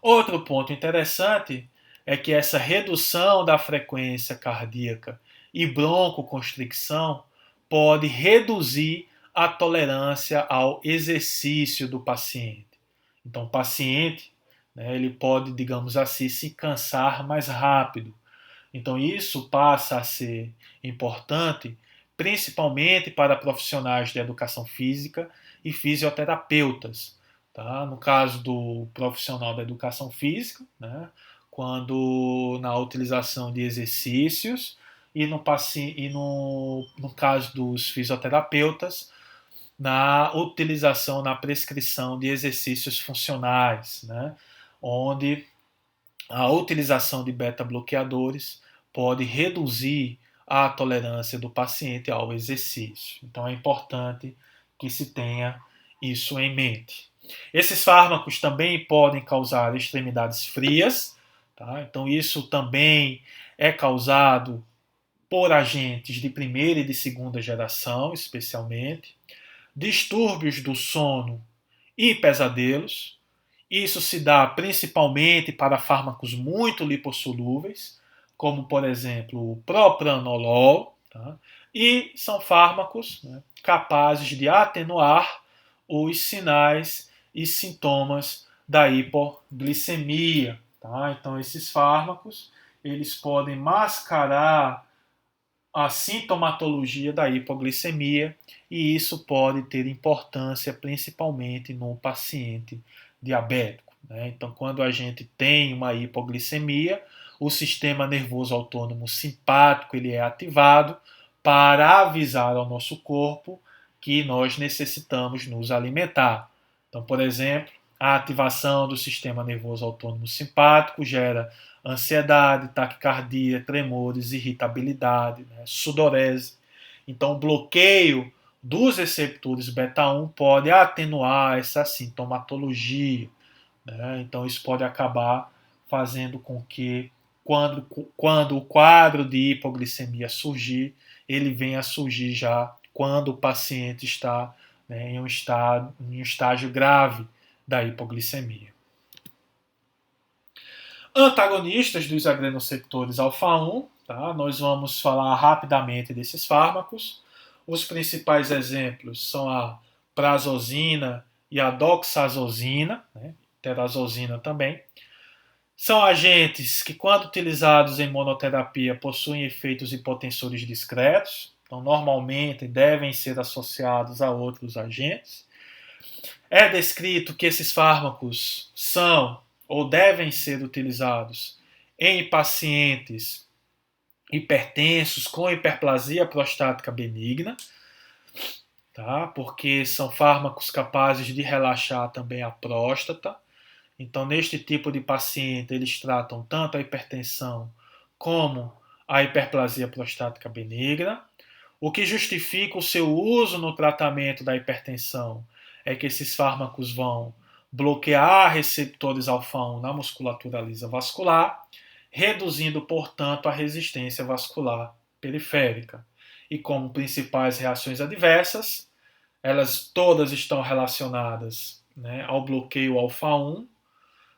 Outro ponto interessante é que essa redução da frequência cardíaca e broncoconstricção pode reduzir a tolerância ao exercício do paciente. Então, o paciente né? Ele pode, digamos assim, se cansar mais rápido. Então isso passa a ser importante, principalmente para profissionais de educação física e fisioterapeutas. Tá? No caso do profissional da educação física, né? Quando na utilização de exercícios, no caso dos fisioterapeutas, na utilização, na prescrição de exercícios funcionais, né? Onde a utilização de beta-bloqueadores pode reduzir a tolerância do paciente ao exercício. Então é importante que se tenha isso em mente. Esses fármacos também podem causar extremidades frias, tá? Então isso também é causado por agentes de primeira e de segunda geração, especialmente, distúrbios do sono e pesadelos. Isso se dá principalmente para fármacos muito lipossolúveis, como por exemplo o propranolol, tá? E são fármacos, né, capazes de atenuar os sinais e sintomas da hipoglicemia. Tá? Então esses fármacos eles podem mascarar a sintomatologia da hipoglicemia e isso pode ter importância principalmente no paciente diabético. Né? Então, quando a gente tem uma hipoglicemia, o sistema nervoso autônomo simpático ele é ativado para avisar ao nosso corpo que nós necessitamos nos alimentar. Então, por exemplo, a ativação do sistema nervoso autônomo simpático gera ansiedade, taquicardia, tremores, irritabilidade, né, sudorese. Então, o bloqueio dos receptores beta-1 pode atenuar essa sintomatologia. Né? Então, isso pode acabar fazendo com que, quando o quadro de hipoglicemia surgir, ele venha a surgir já quando o paciente está, né, em um estágio grave da hipoglicemia. Antagonistas dos adrenoceptores alfa-1, tá? Nós vamos falar rapidamente desses fármacos. Os principais exemplos são a prazosina e a doxazosina, né? Terazosina também. São agentes que, quando utilizados em monoterapia, possuem efeitos hipotensores discretos, então normalmente devem ser associados a outros agentes. É descrito que esses fármacos são ou devem ser utilizados em pacientes hipertensos com hiperplasia prostática benigna, tá? Porque são fármacos capazes de relaxar também a próstata. Então, neste tipo de paciente, eles tratam tanto a hipertensão como a hiperplasia prostática benigna. O que justifica o seu uso no tratamento da hipertensão é que esses fármacos vão bloquear receptores alfa-1 na musculatura lisa vascular, reduzindo, portanto, a resistência vascular periférica. E como principais reações adversas, elas todas estão relacionadas, né, ao bloqueio alfa-1,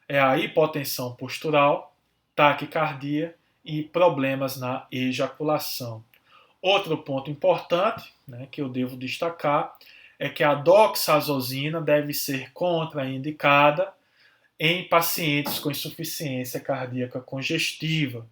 é a hipotensão postural, taquicardia e problemas na ejaculação. Outro ponto importante, né, que eu devo destacar é que a doxazosina deve ser contraindicada em pacientes com insuficiência cardíaca congestiva,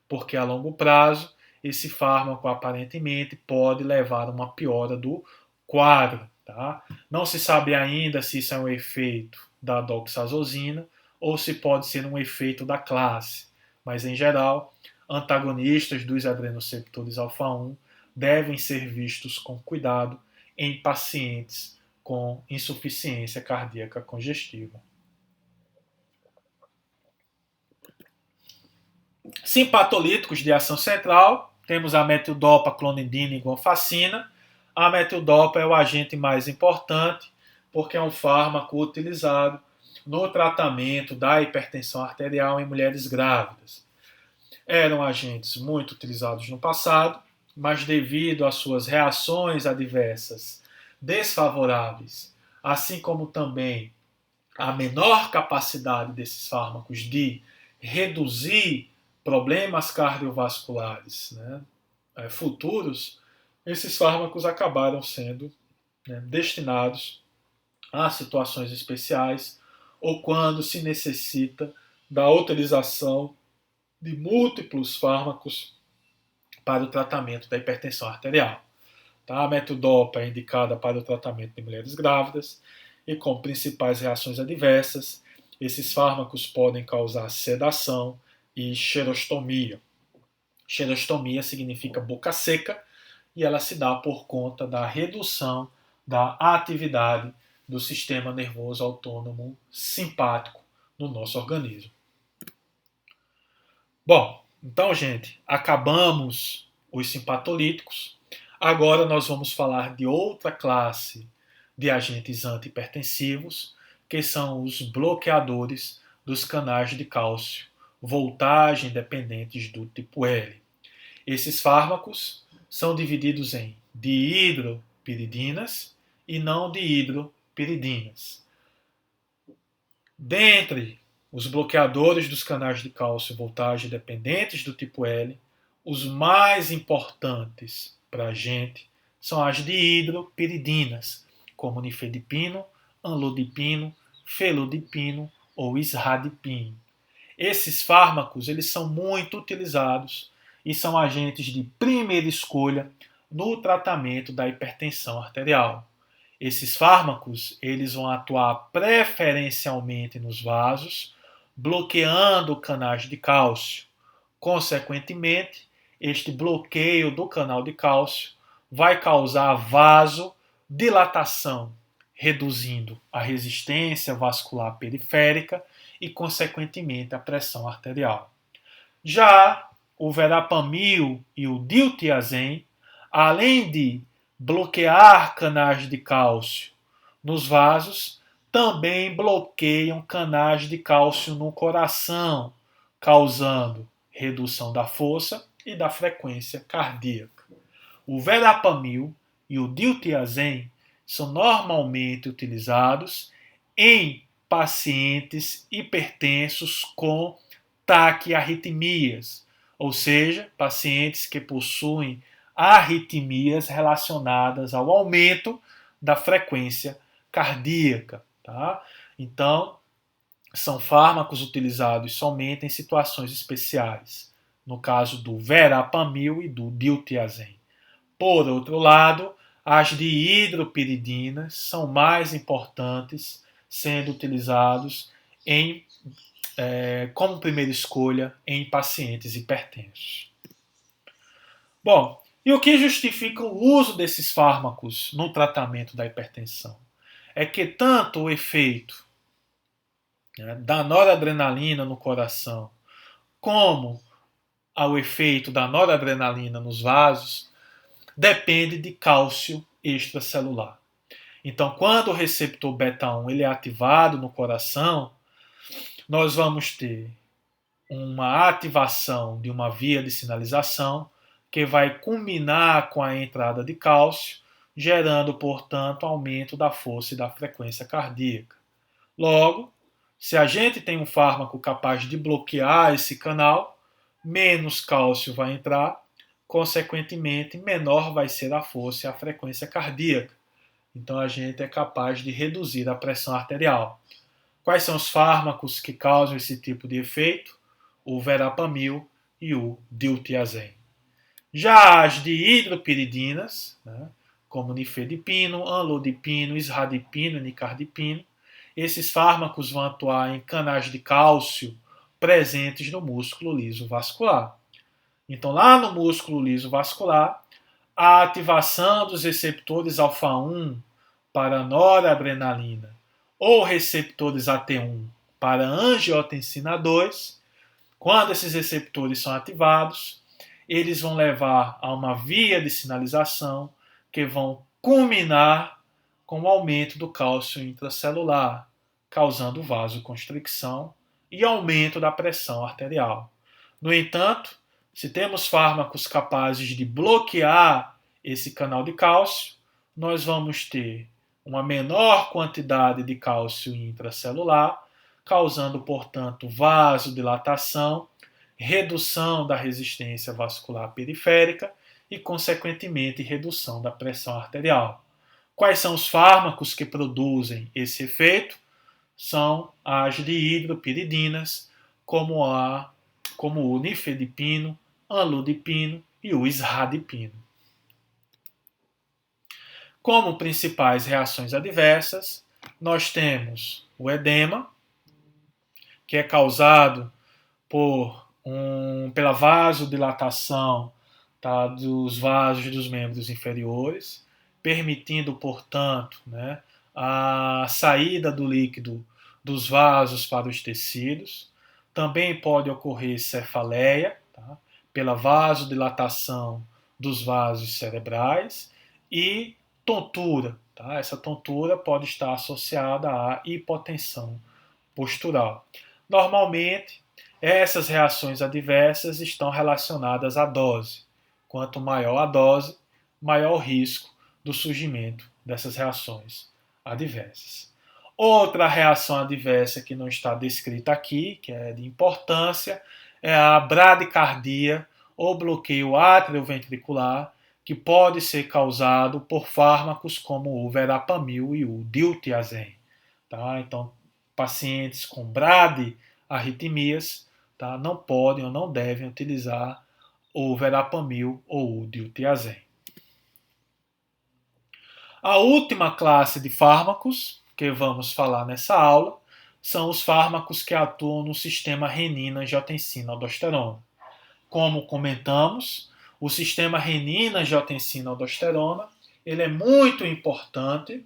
porque a longo prazo esse fármaco aparentemente pode levar a uma piora do quadro. Tá? Não se sabe ainda se isso é um efeito da doxazosina ou se pode ser um efeito da classe, mas em geral, antagonistas dos adrenoceptores alfa-1 devem ser vistos com cuidado em pacientes com insuficiência cardíaca congestiva. Simpatolíticos de ação central, temos a metildopa, clonidina e gonfacina. A metildopa é o agente mais importante porque é um fármaco utilizado no tratamento da hipertensão arterial em mulheres grávidas. Eram agentes muito utilizados no passado, mas devido às suas reações adversas desfavoráveis, assim como também a menor capacidade desses fármacos de reduzir problemas cardiovasculares, né, futuros, esses fármacos acabaram sendo, né, destinados a situações especiais ou quando se necessita da utilização de múltiplos fármacos para o tratamento da hipertensão arterial. Tá? A metodopa é indicada para o tratamento de mulheres grávidas e com principais reações adversas. Esses fármacos podem causar sedação e xerostomia. Xerostomia significa boca seca e ela se dá por conta da redução da atividade do sistema nervoso autônomo simpático no nosso organismo. Bom, então, gente, acabamos os simpatolíticos. Agora nós vamos falar de outra classe de agentes antihipertensivos, que são os bloqueadores dos canais de cálcio, voltagem dependentes do tipo L. Esses fármacos são divididos em dihidropiridinas e não dihidropiridinas. Dentre os bloqueadores dos canais de cálcio voltagem dependentes do tipo L, os mais importantes para a gente são as dihidropiridinas, como nifedipino, amlodipino, felodipino ou isradipino. Esses fármacos eles são muito utilizados e são agentes de primeira escolha no tratamento da hipertensão arterial. Esses fármacos eles vão atuar preferencialmente nos vasos, bloqueando canais de cálcio. Consequentemente, este bloqueio do canal de cálcio vai causar vasodilatação, reduzindo a resistência vascular periférica e, consequentemente, a pressão arterial. Já o verapamil e o diltiazem, além de bloquear canais de cálcio nos vasos, também bloqueiam canais de cálcio no coração, causando redução da força e da frequência cardíaca. O verapamil e o diltiazem são normalmente utilizados em pacientes hipertensos com taquiarritmias, ou seja, pacientes que possuem arritmias relacionadas ao aumento da frequência cardíaca. Tá? Então, são fármacos utilizados somente em situações especiais, no caso do verapamil e do diltiazem. Por outro lado, as dihidropiridinas são mais importantes, sendo utilizados como primeira escolha em pacientes hipertensos. Bom, e o que justifica o uso desses fármacos no tratamento da hipertensão? É que tanto o efeito da noradrenalina no coração, como o efeito da noradrenalina nos vasos, depende de cálcio extracelular. Então, quando o receptor beta-1 ele é ativado no coração, nós vamos ter uma ativação de uma via de sinalização que vai culminar com a entrada de cálcio, gerando, portanto, aumento da força e da frequência cardíaca. Logo, se a gente tem um fármaco capaz de bloquear esse canal, menos cálcio vai entrar, consequentemente, menor vai ser a força e a frequência cardíaca. Então, a gente é capaz de reduzir a pressão arterial. Quais são os fármacos que causam esse tipo de efeito? O verapamil e o diltiazem. Já as dihidropiridinas, como nifedipino, amlodipino, isradipino e nicardipino, esses fármacos vão atuar em canais de cálcio presentes no músculo liso vascular. Então, lá no músculo liso vascular, a ativação dos receptores alfa-1 para noradrenalina ou receptores AT1 para angiotensina 2, quando esses receptores são ativados, eles vão levar a uma via de sinalização que vão culminar com o aumento do cálcio intracelular, causando vasoconstricção e aumento da pressão arterial. No entanto, se temos fármacos capazes de bloquear esse canal de cálcio, nós vamos ter uma menor quantidade de cálcio intracelular, causando, portanto, vasodilatação, redução da resistência vascular periférica e, consequentemente, redução da pressão arterial. Quais são os fármacos que produzem esse efeito? são as dihidropiridinas, como o nifedipino, anlodipino e o isradipino. Como principais reações adversas, nós temos o edema, que é causado pela vasodilatação, tá, dos vasos dos membros inferiores, permitindo, portanto, né, a saída do líquido dos vasos para os tecidos. Também pode ocorrer cefaleia, tá, pela vasodilatação dos vasos cerebrais, e tontura. Tá? Essa tontura pode estar associada à hipotensão postural. Normalmente, essas reações adversas estão relacionadas à dose. Quanto maior a dose, maior o risco do surgimento dessas reações adversas. Outra reação adversa que não está descrita aqui, que é de importância, é a bradicardia ou bloqueio atrioventricular, que pode ser causado por fármacos como o verapamil e o diltiazem. Tá? Então, pacientes com bradiarritmias, tá, não podem ou não devem utilizar o verapamil ou o diltiazem. A última classe de fármacos que vamos falar nessa aula são os fármacos que atuam no sistema renina-angiotensina-aldosterona. Como comentamos, o sistema renina-angiotensina-aldosterona ele é muito importante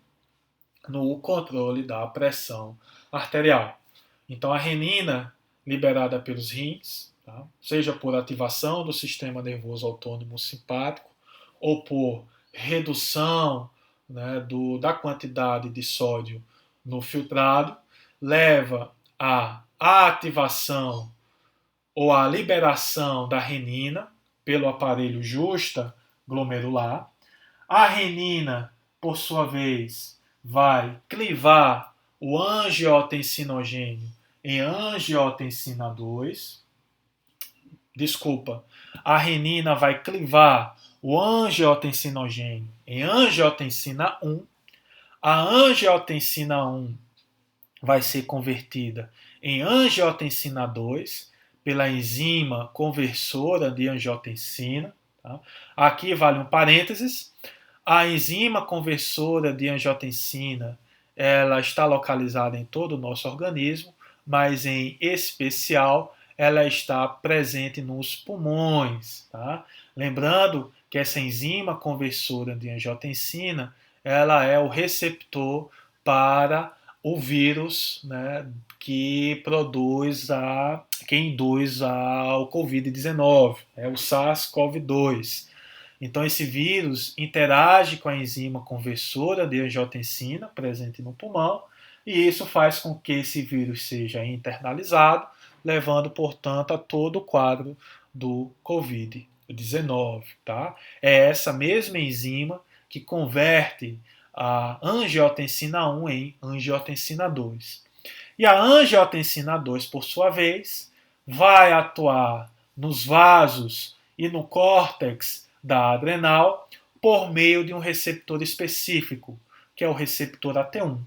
no controle da pressão arterial. Então, a renina liberada pelos rins, tá, seja por ativação do sistema nervoso autônomo simpático ou por redução, né, da quantidade de sódio no filtrado, leva à ativação ou à liberação da renina pelo aparelho justa glomerular. A renina, por sua vez, vai clivar o angiotensinogênio em angiotensina 2. A renina vai clivar o angiotensinogênio em angiotensina 1. A angiotensina 1 vai ser convertida em angiotensina 2 pela enzima conversora de angiotensina. Tá? Aqui vale um parênteses. A enzima conversora de angiotensina ela está localizada em todo o nosso organismo, mas em especial ela está presente nos pulmões. Tá? Lembrando que essa enzima conversora de angiotensina ela é o receptor para o vírus, né, que induz ao Covid-19, é o SARS-CoV-2. Então, esse vírus interage com a enzima conversora de angiotensina presente no pulmão, e isso faz com que esse vírus seja internalizado, levando, portanto, a todo o quadro do Covid-19. Tá? É essa mesma enzima que converte a angiotensina 1 em angiotensina 2. E a angiotensina 2, por sua vez, vai atuar nos vasos e no córtex da adrenal por meio de um receptor específico, que é o receptor AT1.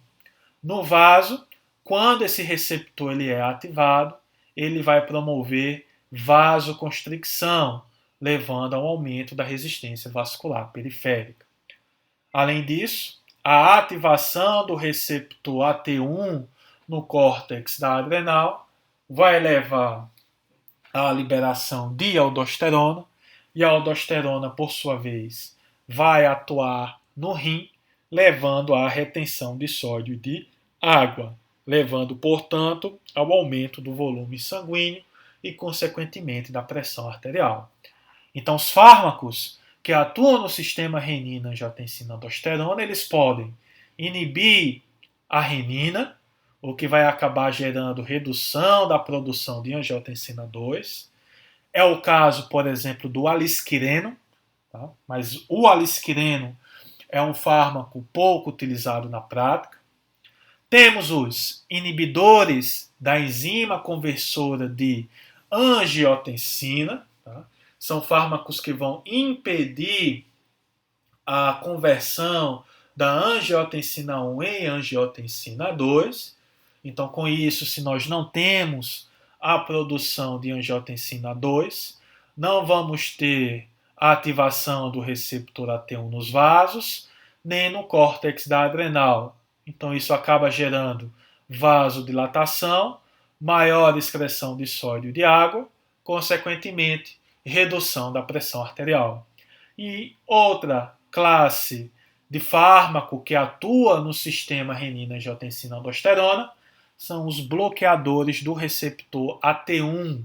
No vaso, quando esse receptor ele é ativado, ele vai promover vasoconstricção, levando ao aumento da resistência vascular periférica. Além disso, a ativação do receptor AT1 no córtex da adrenal vai levar à liberação de aldosterona, e a aldosterona, por sua vez, vai atuar no rim, levando à retenção de sódio e de água, levando, portanto, ao aumento do volume sanguíneo e, consequentemente, da pressão arterial. Então, os fármacos que atuam no sistema renina-angiotensina-aldosterona, eles podem inibir a renina, o que vai acabar gerando redução da produção de angiotensina 2. É o caso, por exemplo, do alisquireno, tá? Mas o alisquireno é um fármaco pouco utilizado na prática. Temos os inibidores da enzima conversora de angiotensina, tá? São fármacos que vão impedir a conversão da angiotensina 1 em angiotensina 2. Então, com isso, se nós não temos a produção de angiotensina 2, não vamos ter a ativação do receptor AT1 nos vasos, nem no córtex da adrenal. Então, isso acaba gerando vasodilatação, maior excreção de sódio e de água, consequentemente, redução da pressão arterial. E outra classe de fármaco que atua no sistema renina-angiotensina-aldosterona são os bloqueadores do receptor AT1,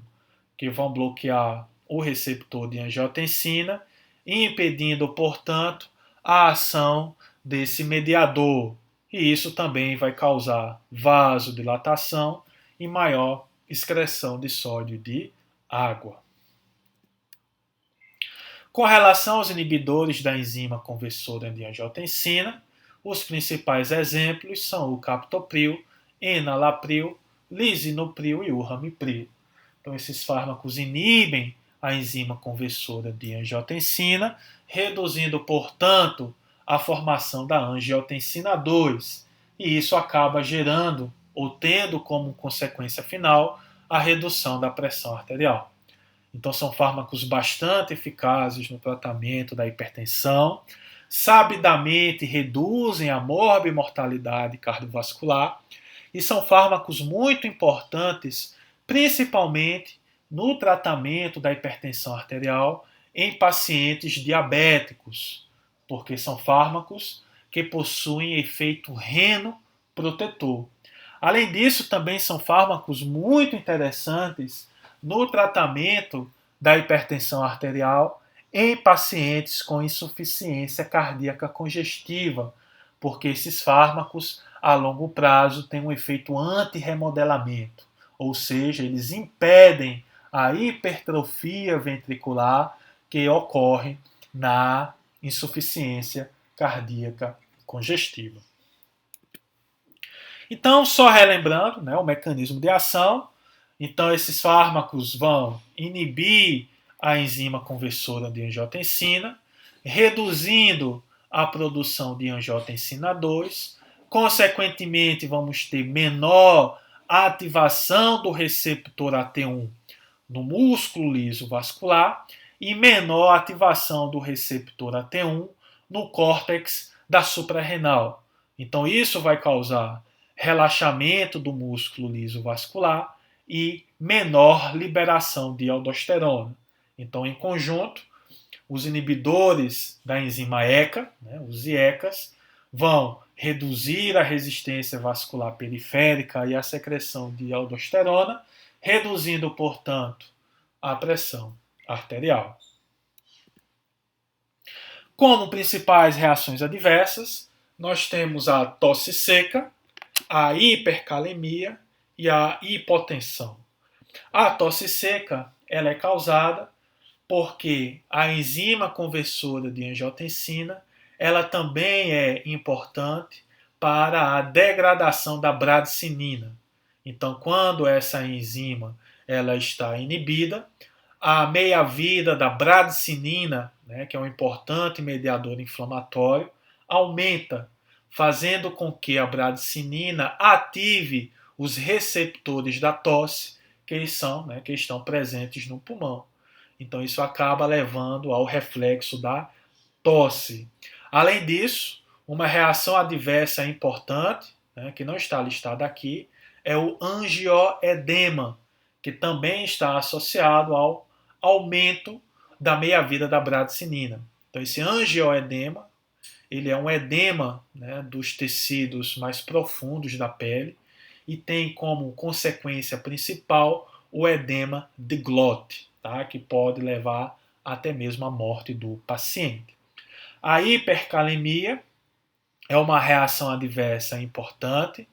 que vão bloquear o receptor de angiotensina, impedindo, portanto, a ação desse mediador. E isso também vai causar vasodilatação e maior excreção de sódio e de água. Com relação aos inibidores da enzima conversora de angiotensina, os principais exemplos são o captopril, enalapril, lisinopril e o ramipril. Então, esses fármacos inibem a enzima conversora de angiotensina, reduzindo, portanto, a formação da angiotensina 2, e isso acaba gerando ou tendo como consequência final a redução da pressão arterial. Então, são fármacos bastante eficazes no tratamento da hipertensão, sabidamente reduzem a morbimortalidade cardiovascular e são fármacos muito importantes, principalmente no tratamento da hipertensão arterial em pacientes diabéticos, porque são fármacos que possuem efeito renoprotetor. Além disso, também são fármacos muito interessantes no tratamento da hipertensão arterial em pacientes com insuficiência cardíaca congestiva, porque esses fármacos a longo prazo têm um efeito antirremodelamento, ou seja, eles impedem a hipertrofia ventricular que ocorre na insuficiência cardíaca congestiva. Então, só relembrando, o mecanismo de ação. Então, esses fármacos vão inibir a enzima conversora de angiotensina, reduzindo a produção de angiotensina 2. Consequentemente, vamos ter menor ativação do receptor AT1 no músculo liso vascular e menor ativação do receptor AT1 no córtex da suprarrenal. Então, isso vai causar relaxamento do músculo liso vascular e menor liberação de aldosterona. Então, em conjunto, os inibidores da enzima ECA, os IECAs, vão reduzir a resistência vascular periférica e a secreção de aldosterona, reduzindo, portanto, a pressão arterial. Como principais reações adversas, nós temos a tosse seca, a hipercalemia e a hipotensão. A tosse seca ela é causada porque a enzima conversora de angiotensina ela também é importante para a degradação da bradicinina. Então, quando essa enzima ela está inibida, a meia-vida da bradicinina, que é um importante mediador inflamatório, aumenta, fazendo com que a bradicinina ative os receptores da tosse que estão presentes no pulmão. Então isso acaba levando ao reflexo da tosse. Além disso, uma reação adversa importante, que não está listada aqui, é o angioedema, que também está associado ao aumento da meia-vida da bradicinina. Então esse angioedema, ele é um edema dos tecidos mais profundos da pele e tem como consequência principal o edema de glote, que pode levar até mesmo à morte do paciente. A hipercalemia é uma reação adversa importante.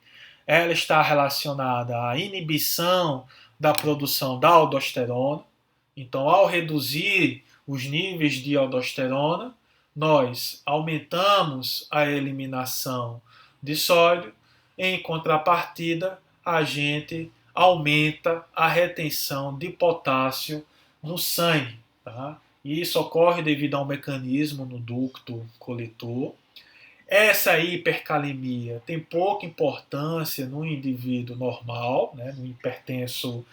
Ela está relacionada à inibição da produção da aldosterona. Então, ao reduzir os níveis de aldosterona, nós aumentamos a eliminação de sódio. Em contrapartida, a gente aumenta a retenção de potássio no sangue. E isso ocorre devido a um mecanismo no ducto coletor. Essa hipercalemia tem pouca importância no indivíduo normal, né, no hipertenso,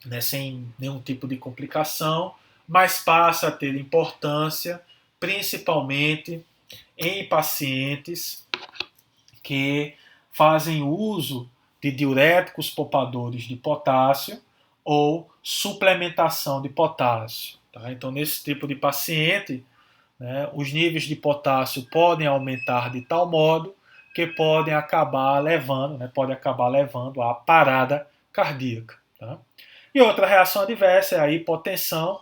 né, sem nenhum tipo de complicação, mas passa a ter importância principalmente em pacientes que fazem uso de diuréticos poupadores de potássio ou suplementação de potássio. Tá? Então, nesse tipo de paciente, né, os níveis de potássio podem aumentar de tal modo que podem acabar levando, né, pode acabar levando à parada cardíaca. Tá? E outra reação adversa é a hipotensão.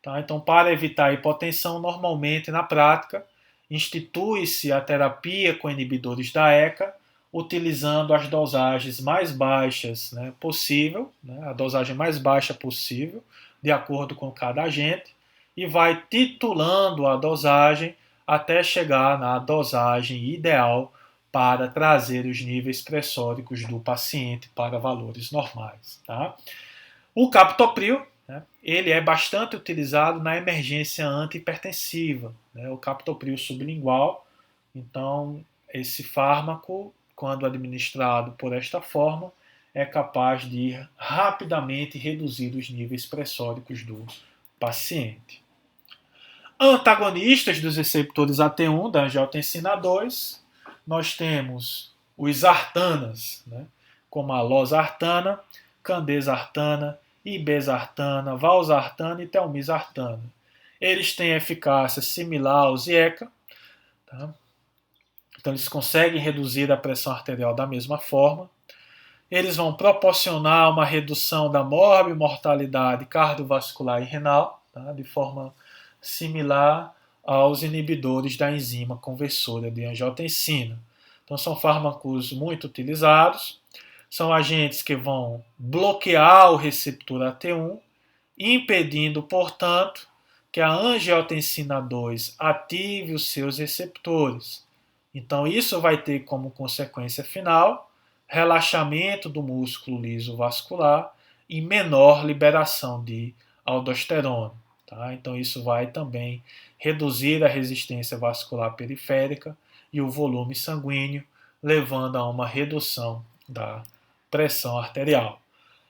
Tá? Então, para evitar a hipotensão, normalmente na prática, institui-se a terapia com inibidores da ECA, utilizando as dosagens mais baixas, né, possível, né, a dosagem mais baixa possível, de acordo com cada agente, e vai titulando a dosagem até chegar na dosagem ideal para trazer os níveis pressóricos do paciente para valores normais. Tá? O captopril, né, ele é bastante utilizado na emergência antihipertensiva, né, o captopril sublingual. Então, esse fármaco, quando administrado por esta forma, é capaz de rapidamente reduzir os níveis pressóricos do paciente. Antagonistas dos receptores AT1 da angiotensina 2, nós temos os artanas, né, como a losartana, candesartana, ibesartana, valsartana e telmisartana. Eles têm eficácia similar aos IECA, tá? Então eles conseguem reduzir a pressão arterial da mesma forma. Eles vão proporcionar uma redução da morbimortalidade cardiovascular e renal, tá? De forma similar aos inibidores da enzima conversora de angiotensina. Então são fármacos muito utilizados, são agentes que vão bloquear o receptor AT1, impedindo, portanto, que a angiotensina 2 ative os seus receptores. Então isso vai ter como consequência final relaxamento do músculo liso vascular e menor liberação de aldosterona. Tá? Então isso vai também reduzir a resistência vascular periférica e o volume sanguíneo, levando a uma redução da pressão arterial.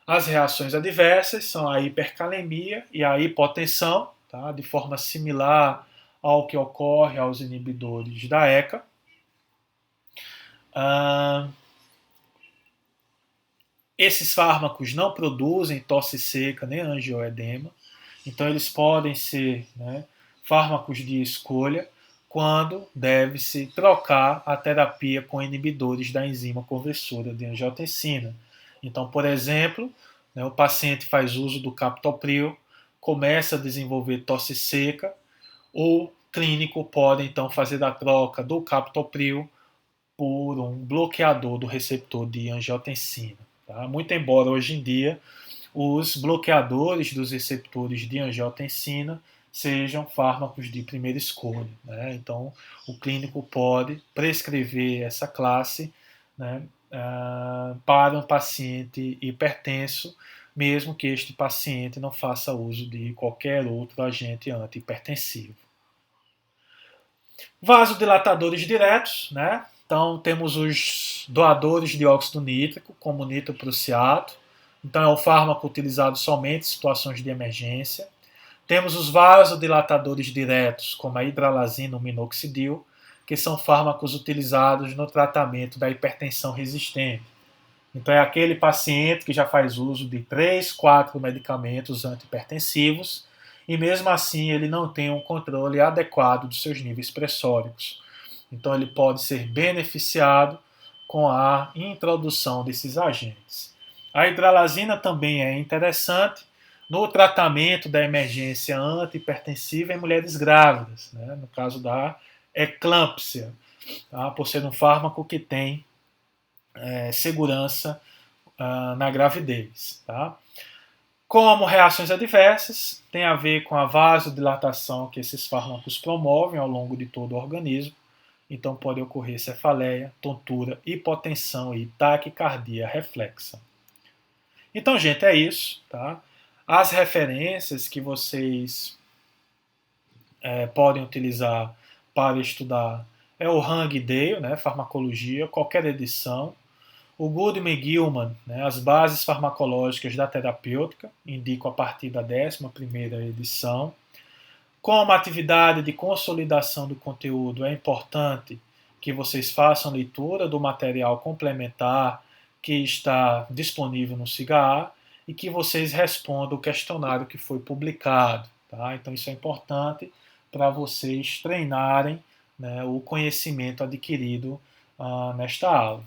As reações adversas são a hipercalemia e a hipotensão, tá? De forma similar ao que ocorre aos inibidores da ECA. Esses fármacos não produzem tosse seca nem angioedema, então eles podem ser, né, fármacos de escolha quando deve-se trocar a terapia com inibidores da enzima conversora de angiotensina. Então, por exemplo, né, o paciente faz uso do captopril, começa a desenvolver tosse seca, o clínico pode então fazer a troca do captopril por um bloqueador do receptor de angiotensina. Tá? Muito embora hoje em dia os bloqueadores dos receptores de angiotensina sejam fármacos de primeira escolha. Né? Então, o clínico pode prescrever essa classe, né, para um paciente hipertenso, mesmo que este paciente não faça uso de qualquer outro agente antihipertensivo. Vasodilatadores diretos, né? Então temos os doadores de óxido nítrico, como o nitroprusiato. Então é um fármaco utilizado somente em situações de emergência. Temos os vasodilatadores diretos, como a hidralazina ou minoxidil, que são fármacos utilizados no tratamento da hipertensão resistente. Então é aquele paciente que já faz uso de 3, 4 medicamentos antihipertensivos e mesmo assim ele não tem um controle adequado dos seus níveis pressóricos. Então ele pode ser beneficiado com a introdução desses agentes. A hidralazina também é interessante no tratamento da emergência antihipertensiva em mulheres grávidas, né, no caso da eclâmpsia, tá, por ser um fármaco que tem segurança na gravidez. Tá? Como reações adversas, tem a ver com a vasodilatação que esses fármacos promovem ao longo de todo o organismo. Então pode ocorrer cefaleia, tontura, hipotensão e taquicardia reflexa. Então, gente, é isso. Tá? As referências que vocês podem utilizar para estudar é o Hang Dale, né, Farmacologia, qualquer edição. O Goodman e Gilman, né, As Bases Farmacológicas da Terapêutica, indico a partir da 11ª edição. Como atividade de consolidação do conteúdo, é importante que vocês façam leitura do material complementar que está disponível no SIGA e que vocês respondam o questionário que foi publicado. Tá? Então, isso é importante para vocês treinarem, né, o conhecimento adquirido nesta aula.